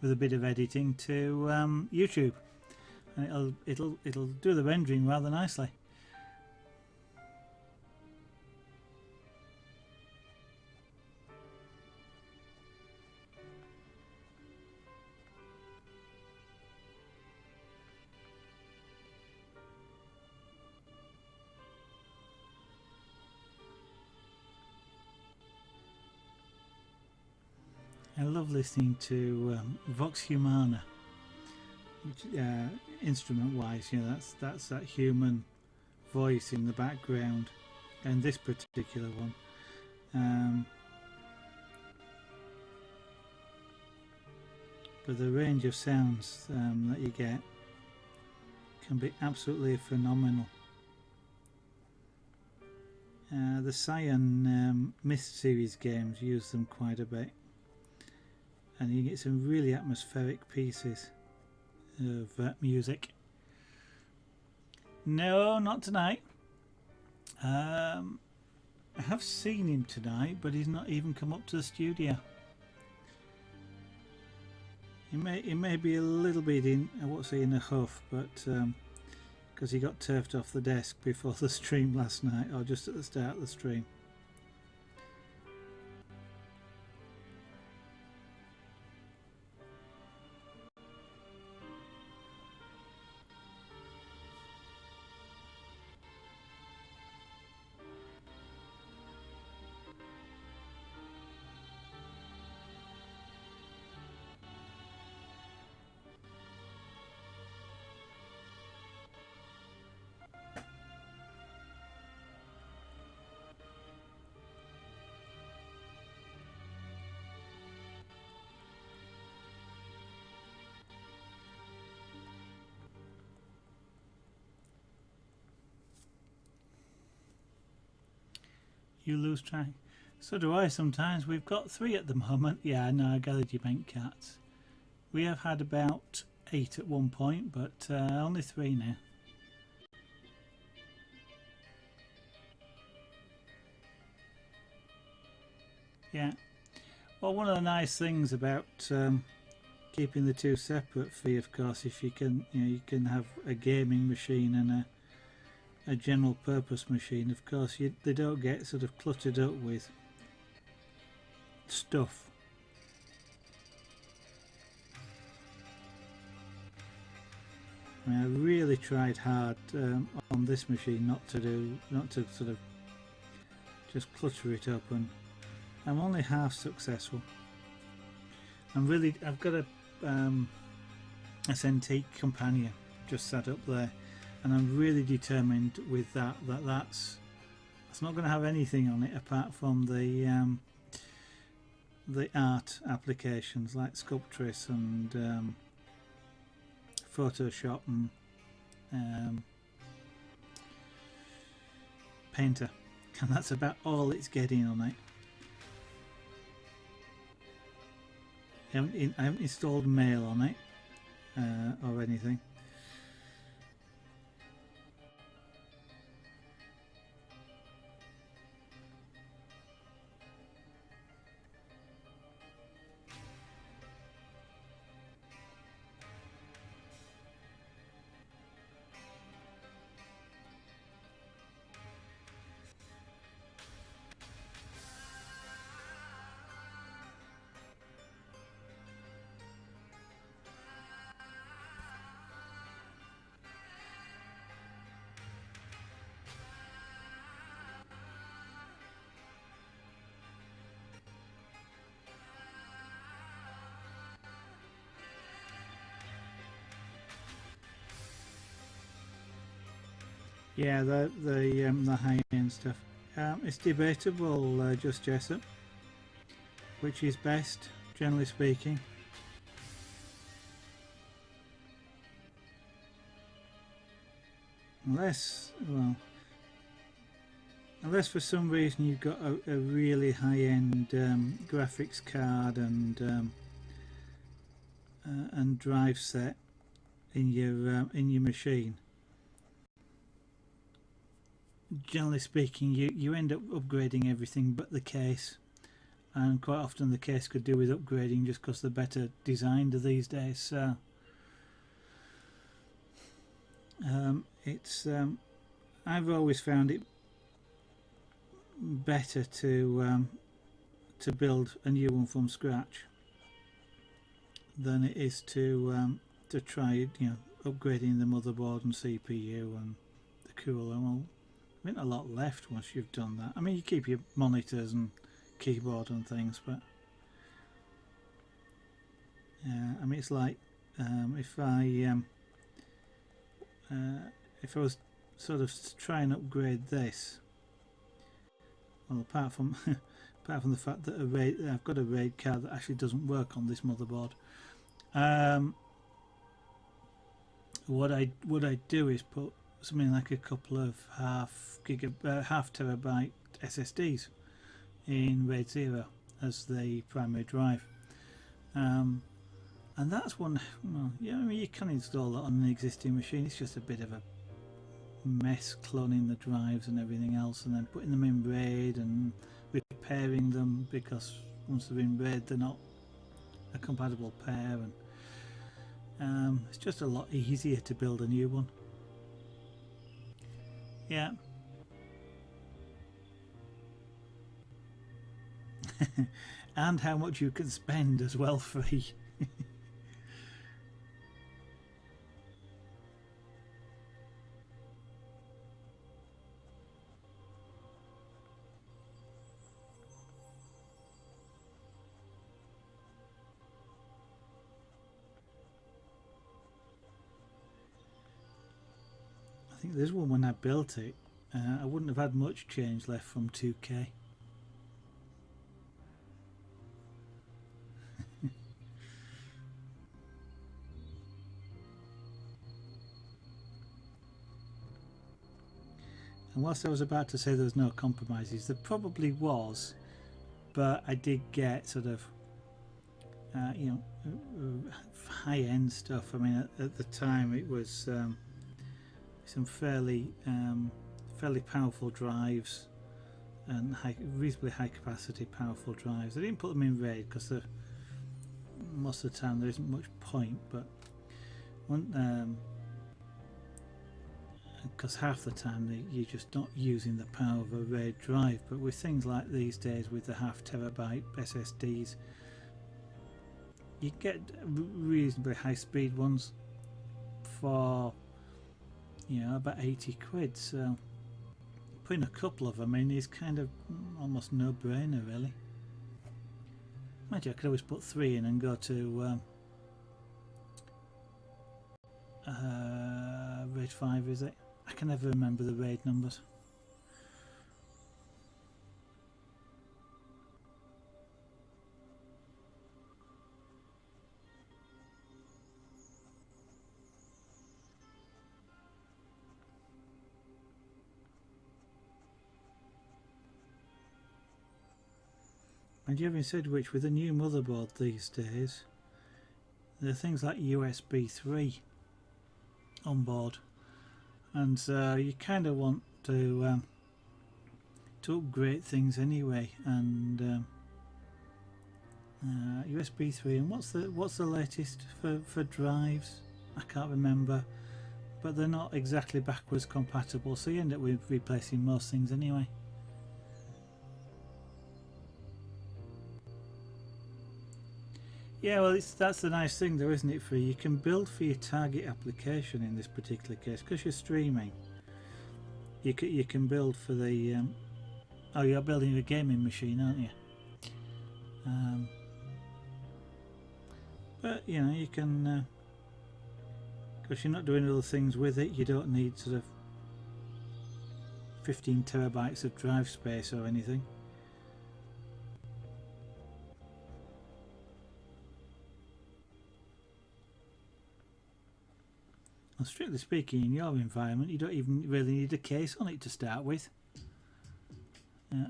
with a bit of editing to YouTube, and it'll do the rendering rather nicely. I love listening to Vox Humana, which instrument-wise, that's that human voice in the background, and this particular one. But the range of sounds that you get can be absolutely phenomenal. The Cyan Myst series games use them quite a bit, and you get some really atmospheric pieces of music. No, not tonight. I have seen him tonight, but he's not even come up to the studio. He may be a little bit in, I won't say in a huff, but because he got turfed off the desk before the stream last night, or just at the start of the stream. You lose track. So do I sometimes. We've got 3 at the moment. Yeah, no, I gathered you meant cats. We have had about 8 at one point, but only 3 now. Yeah. Well, one of the nice things about keeping the 2 separate for you, of course, if you can, you can have a gaming machine and a general purpose machine. Of course, they don't get sort of cluttered up with stuff. I mean, I really tried hard on this machine not to sort of just clutter it up, and I'm only half successful. I've got a Cintiq companion just sat up there, and I'm really determined with that's not going to have anything on it apart from the art applications like Sculptris and Photoshop and Painter, and that's about all it's getting on it. I haven't installed Mail on it or anything. Yeah, the high end stuff. It's debatable, just Jessup, which is best, generally speaking. Unless, well, unless for some reason you've got a really high-end graphics card and drive set in your machine. Generally speaking, you end up upgrading everything but the case, and quite often the case could do with upgrading just because they're better designed these days. So it's I've always found it better to build a new one from scratch than it is to try upgrading the motherboard and CPU and the cooler. Well, I mean, a lot left once you've done that. I mean, you keep your monitors and keyboard and things, but I mean, it's like if I was sort of try and upgrade this, well, apart from apart from the fact that I've got a RAID card that actually doesn't work on this motherboard, what I do is put something like a couple of half terabyte SSDs in RAID 0 as the primary drive, and that's one. Well, yeah, I mean, you can install that on an existing machine. It's just a bit of a mess cloning the drives and everything else, and then putting them in RAID and repairing them, because once they're in RAID they're not a compatible pair, and it's just a lot easier to build a new one. Yeah. And how much you can spend as well, free. I think this one, when I built it, I wouldn't have had much change left from 2K. And whilst I was about to say there was no compromises, there probably was, but I did get sort of high-end stuff. I mean, at the time it was some fairly powerful drives and reasonably high capacity powerful drives. I didn't put them in RAID because most of the time there isn't much point, but because half the time you're just not using the power of a RAID drive. But with things like these days, with the half terabyte SSDs, you get reasonably high speed ones for about 80 quid. So putting a couple of them in is kind of almost no brainer, really. Mind you, I could always put 3 in and go to RAID 5, is it? I can never remember the RAID numbers. And having said which, with a new motherboard these days, there are things like USB 3 on board, and so you kind of want to upgrade things anyway. And USB 3, and what's the latest for drives? I can't remember, but they're not exactly backwards compatible, so you end up with replacing most things anyway. Yeah, well, that's the nice thing though, isn't it? You can build for your target application in this particular case, because you're streaming. You can build for the oh, you're building a gaming machine, aren't you? But you can, because you're not doing other things with it. You don't need sort of 15 terabytes of drive space or anything. Well, strictly speaking, in your environment, you don't even really need a case on it to start with.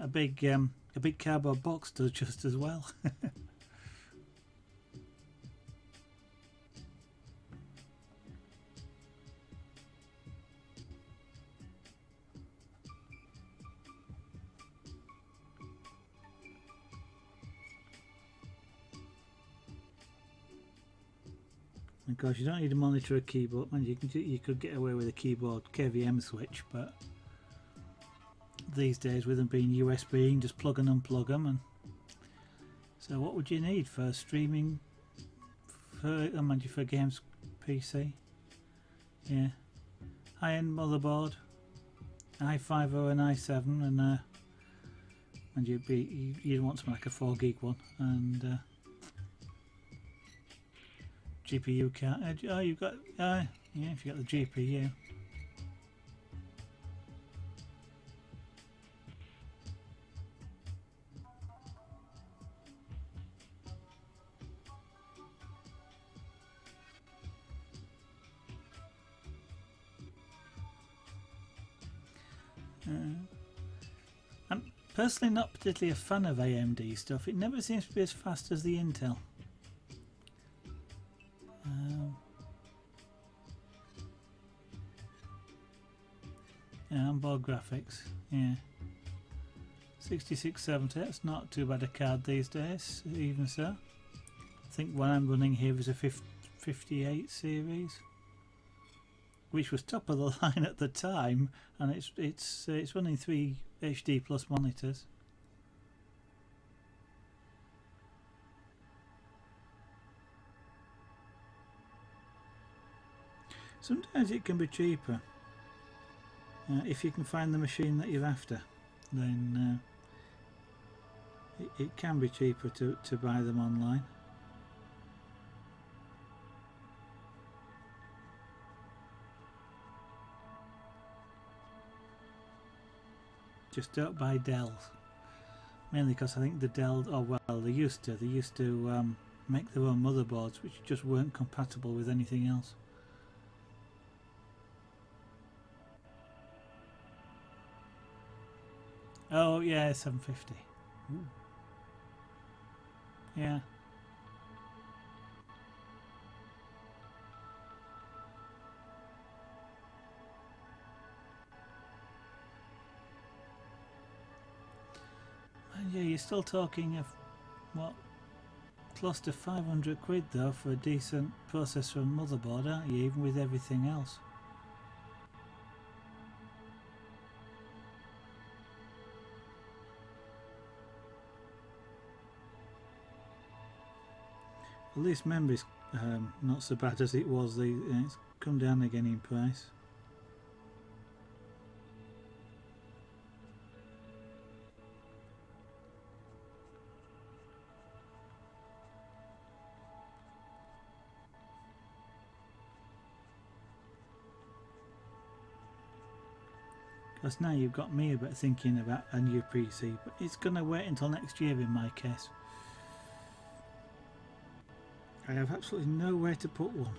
A big cardboard box does just as well. Of course, you don't need to monitor a keyboard, and you could get away with a keyboard KVM switch, but these days, with them being USB, you can just plug and unplug them. And so, what would you need for streaming? For games PC? Yeah, high-end motherboard, i5 or an i7, and you'd want something like a 4 gig one, and GPU card. Oh, you've got yeah, if you got the GPU. I'm personally not particularly a fan of AMD stuff. It never seems to be as fast as the Intel. Onboard graphics, yeah. 6670, that's not too bad a card these days, even so. I think one I'm running here is a 58 series, which was top of the line at the time, and it's running 3 HD plus monitors. Sometimes it can be cheaper. If you can find the machine that you're after, then it can be cheaper to buy them online. Just don't buy Dells, mainly because I think the Dell, they used to make their own motherboards which just weren't compatible with anything else. Oh yeah, 750. Ooh. Yeah. And yeah, you're still talking of what, close to 500 quid though for a decent processor and motherboard, aren't you? Even with everything else. At least memory's not so bad as it was. It's come down again in price. Because now you've got me about thinking about a new PC, but it's going to wait until next year in my case. I have absolutely nowhere to put one.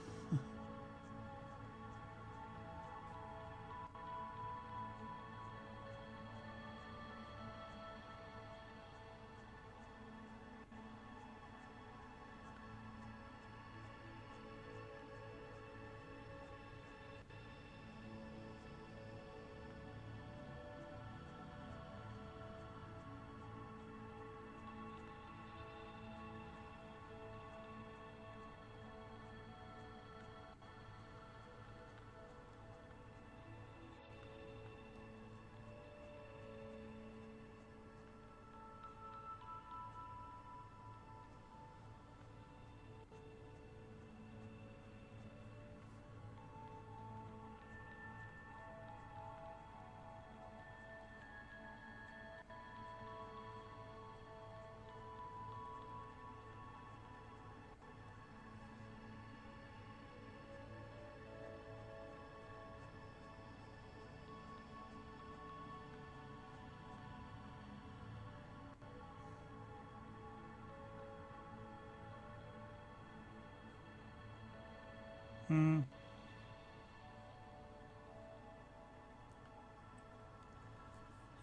Hmm.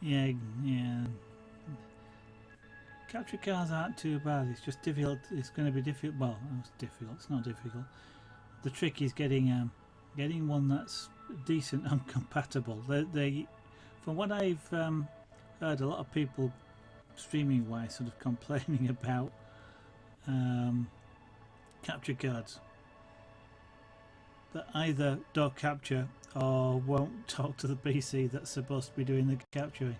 Yeah, yeah. Capture cards aren't too bad. It's just difficult. It's going to be difficult. Well, it's difficult. It's not difficult. The trick is getting one that's decent and compatible. From what I've heard, a lot of people streaming wise sort of complaining about um, capture cards that either don't capture or won't talk to the PC that's supposed to be doing the capturing.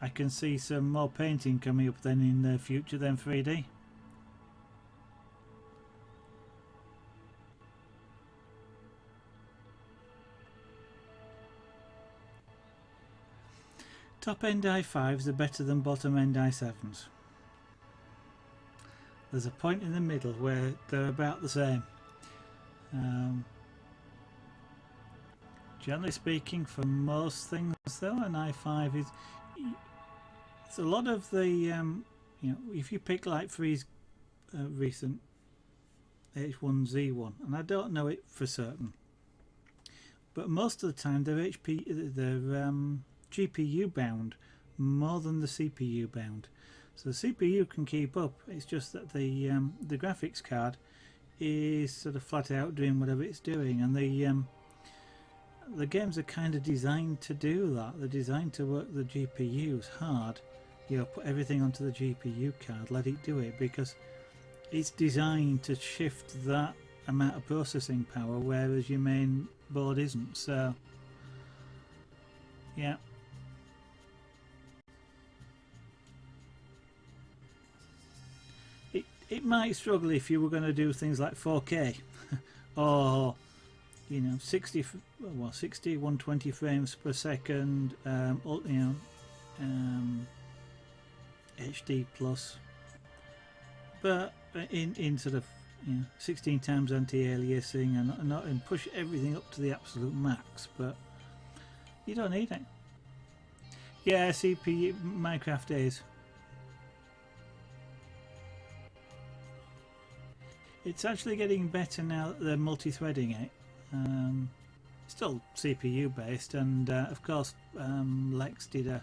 I can see some more painting coming up then in the future than 3D. Top end i5s are better than bottom end i7s. There's a point in the middle where they're about the same. Generally speaking, for most things though, an i5 is... It's a lot of the... you know, if you pick like 3's recent H1Z1, and I don't know it for certain, but most of the time they're GPU bound more than the CPU bound. So the CPU can keep up. It's just that the graphics card is sort of flat out doing whatever it's doing, and the games are kind of designed to do that. They're designed to work the GPUs hard. You know, put everything onto the GPU card, let it do it, because it's designed to shift that amount of processing power, whereas your main board isn't. So yeah. It might struggle if you were going to do things like 4K or, you know, 60 120 frames per second, you know, HD plus, but in sort of, you know, 16 times anti-aliasing and push everything up to the absolute max, but you don't need it. Yeah, CPU Minecraft is. It's actually getting better now that they're multi-threading it. Still CPU based, and of course Lex did a...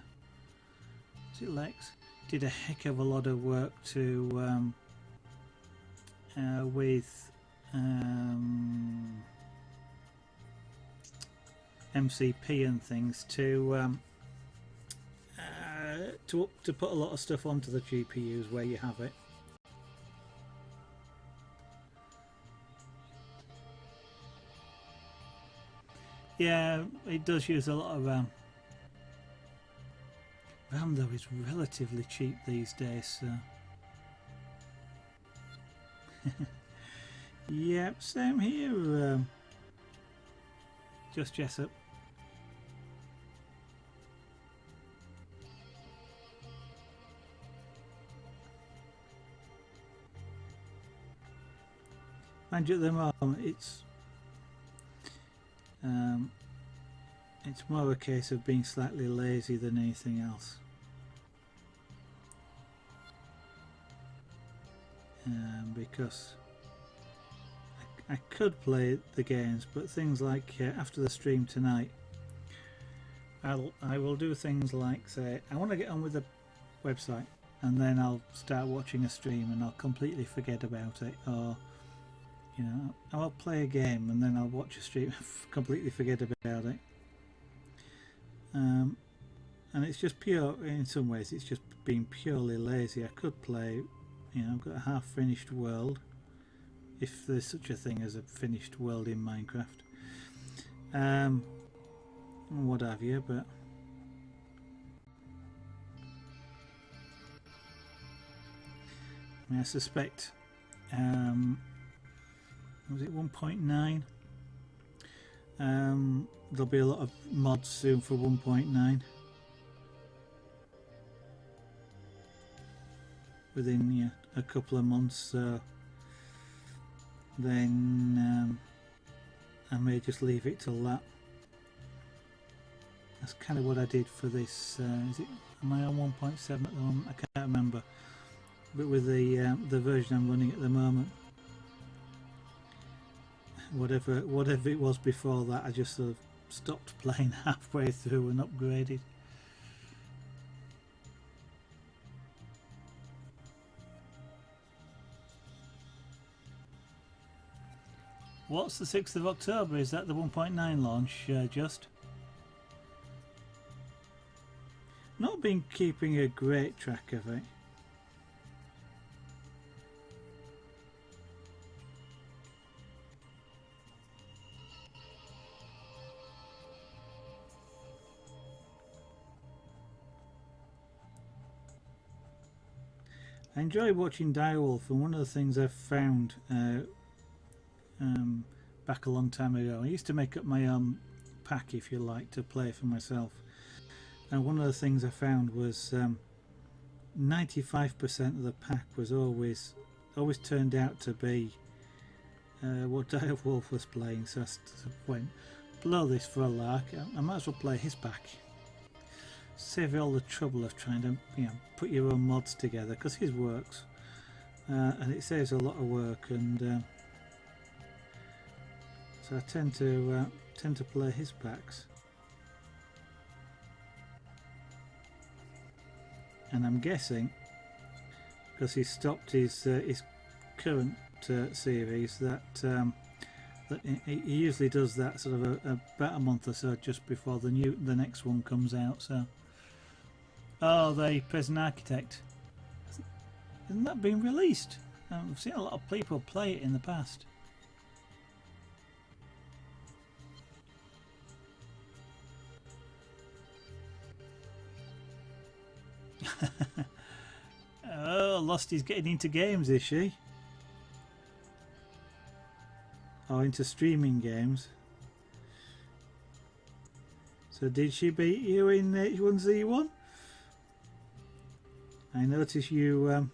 Is it Lex? Did a heck of a lot of work to with MCP and things to put a lot of stuff onto the GPUs where you have it. Yeah, it does use a lot of RAM. RAM though is relatively cheap these days, so. Yep, same here. Just Jessup. Mind you, at the moment it's more a case of being slightly lazy than anything else. Because I could play the games, but things like after the stream tonight, I will do things like say I want to get on with the website, and then I'll start watching a stream and I'll completely forget about it, or you know, I'll play a game and then I'll watch a stream and completely forget about it. And it's just pure, in some ways it's just being purely lazy. I could play, you know, I've got a half finished world, if there's such a thing as a finished world in Minecraft, what have you, but I suspect was it 1.9? There'll be a lot of mods soon for 1.9 within a couple of months, so then I may just leave it till that. That's kind of what I did for this. Am I on 1.7 at the moment? I can't remember. But with the version I'm running at the moment, whatever it was before that, I just sort of stopped playing halfway through and upgraded. What's the 6th of October? Is that the 1.9 launch, just? Not been keeping a great track of it. I enjoy watching Direwolf, and one of the things I've found back a long time ago, I used to make up my own pack, if you like, to play for myself, and one of the things I found was 95% of the pack was always turned out to be what Direwolf was playing. So I went, blow this for a lark, I might as well play his pack. Save you all the trouble of trying to, put your own mods together, because his works, and it saves a lot of work, and so I tend to play his packs. And I'm guessing, because he stopped his current series, that he usually does that sort of about a month or so just before the next one comes out. So. Oh, the Prison Architect. Hasn't that been released? I've seen a lot of people play it in the past. Oh, Losty's getting into games, is she? Oh, into streaming games. So did she beat you in H1Z1? I notice you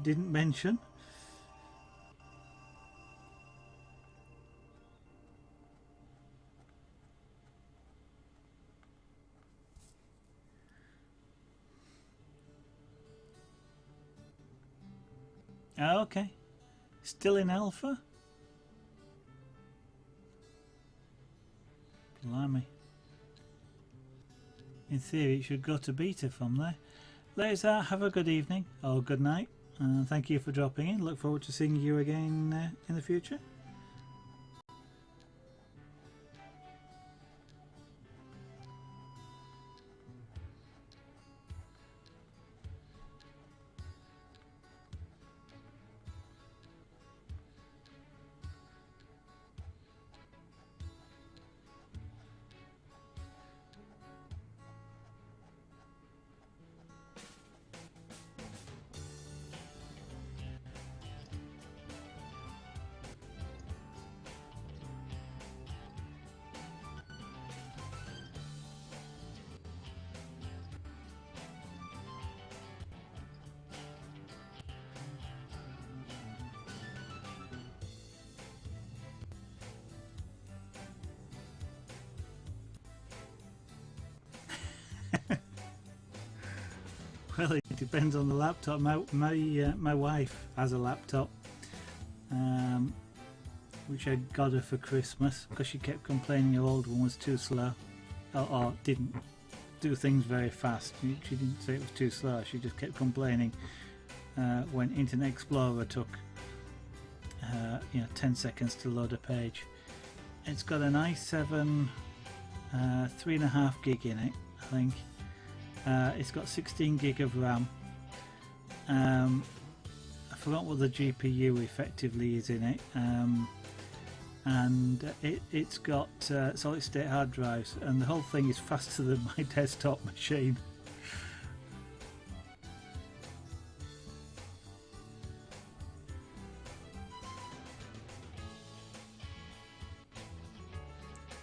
didn't mention. Oh, okay. Still in alpha? Blimey. In theory it should go to beta from there. Ladies, have a good evening or good night, and thank you for dropping in. Look forward to seeing you again in the future. Well, it depends on the laptop. My wife has a laptop, which I got her for Christmas because she kept complaining her old one was too slow, or didn't do things very fast. She didn't say it was too slow. She just kept complaining when Internet Explorer took 10 seconds to load a page. It's got an i7 3.5 gig in it, I think. It's got 16 gig of RAM. I forgot what the GPU effectively is in it, and it's got solid state hard drives, and the whole thing is faster than my desktop machine.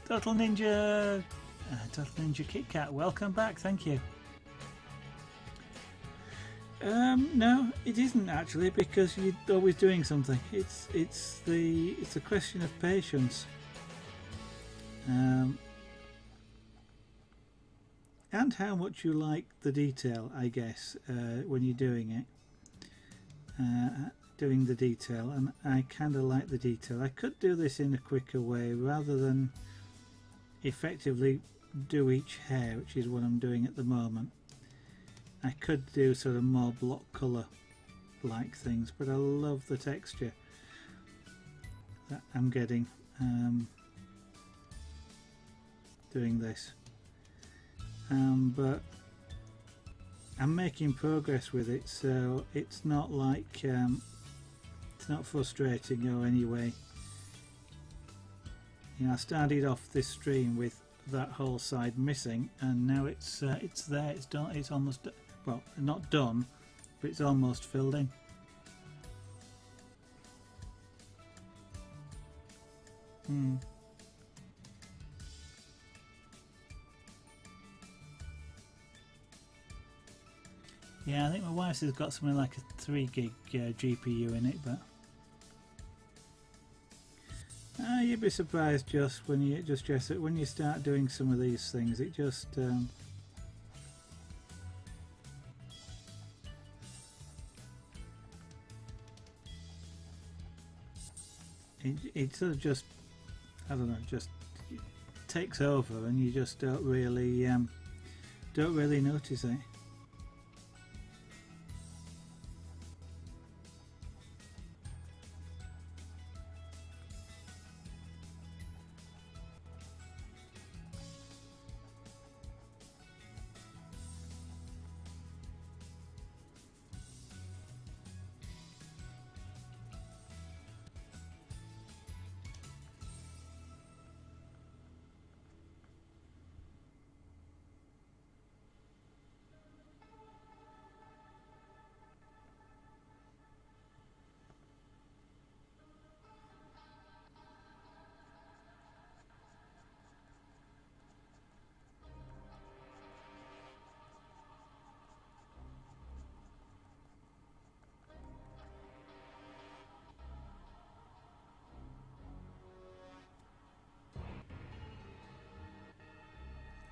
Total Ninja Kit Kat, welcome back, thank you. No, it isn't actually, because you're always doing something. It's a question of patience. and how much you like the detail, I guess, when you're doing it. Doing the detail, and I kind of like the detail. I could do this in a quicker way rather than effectively do each hair, which is what I'm doing at the moment. I could do sort of more block colour like things, but I love the texture that I'm getting doing this. But I'm making progress with it, so it's not like it's not frustrating or anyway. You know, I started off this stream with that whole side missing, and now it's there. It's done. It's almost, well, not done, but it's almost filled in. Yeah, I think my wife's has got something like a 3 gig GPU in it, but you'd be surprised just when you when you start doing some of these things. It just it sort of just, I don't know, just takes over, and you just don't really notice it.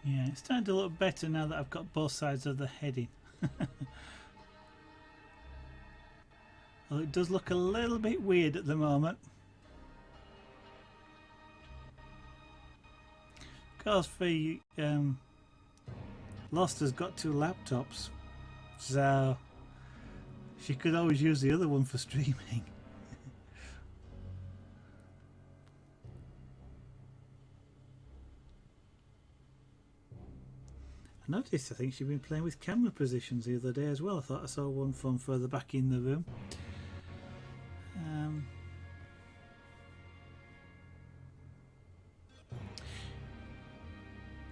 Yeah, it's starting to look better now that I've got both sides of the head in. Well, it does look a little bit weird at the moment. Of course, Lost has got 2 laptops, so she could always use the other one for streaming. I noticed, I think she'd been playing with camera positions the other day as well. I thought I saw one from further back in the room.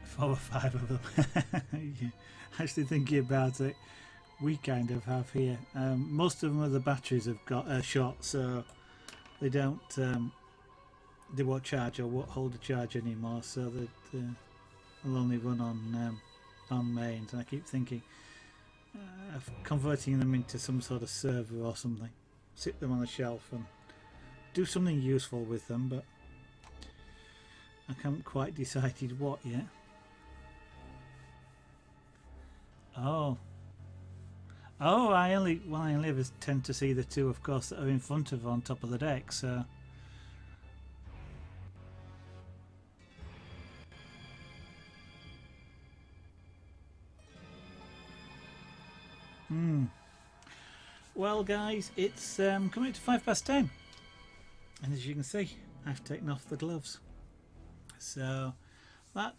4 or 5 of them. Yeah. Actually, thinking about it, we kind of have here. Most of them, the batteries have got a shot, so they don't. They won't charge or won't hold a charge anymore. So that will only run on mains. And I keep thinking of converting them into some sort of server or something. Sit them on a shelf and do something useful with them, but I haven't quite decided what yet. Oh, I only ever tend to see the 2, of course, that are in front of on top of the deck. So well, guys, it's coming up to 10:05, and as you can see, I've taken off the gloves. So that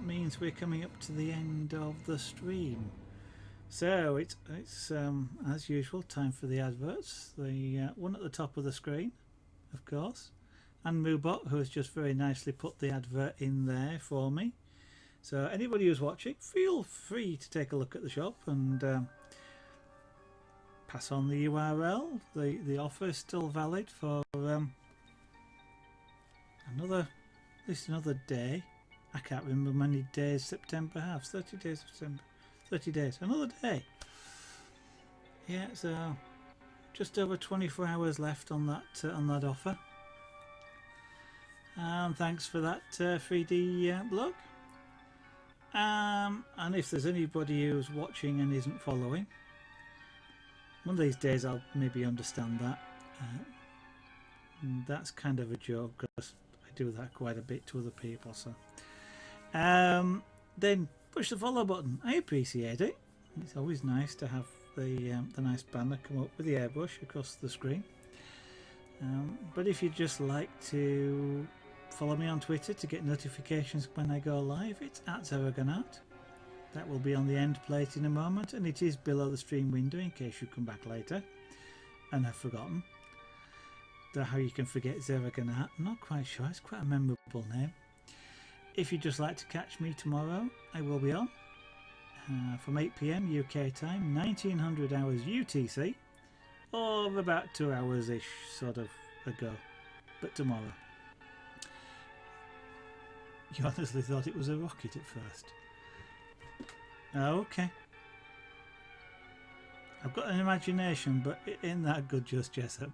means we're coming up to the end of the stream. So it's as usual, time for the adverts. The one at the top of the screen, of course, and Moobot, who has just very nicely put the advert in there for me. So anybody who's watching, feel free to take a look at the shop and pass on the URL. The offer is still valid for at least another day. I can't remember how many days September has. 30 days of September. 30 days. Another day. Yeah, so just over 24 hours left on that offer. And thanks for that 3D blog. And if there's anybody who's watching and isn't following, one of these days I'll maybe understand that. That's kind of a joke because I do that quite a bit to other people. So then push the follow button. I appreciate it. It's always nice to have the nice banner come up with the airbrush across the screen. But if you'd just like to follow me on Twitter to get notifications when I go live, it's @ZeroGanart. That will be on the end plate in a moment, and it is below the stream window in case you come back later and have forgotten. How you can forget ZeroGanart, I'm not quite sure. It's quite a memorable name. If you'd just like to catch me tomorrow, I will be on from 8 PM UK time, 1900 hours UTC, or about 2 hours ish sort of ago, but tomorrow. You honestly thought it was a rocket at first? Okay. I've got an imagination, but it ain't that good, just Jessup.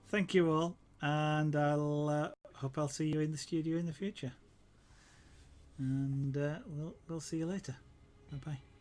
Thank you all, and I'll hope I'll see you in the studio in the future. And we'll see you later. Bye bye.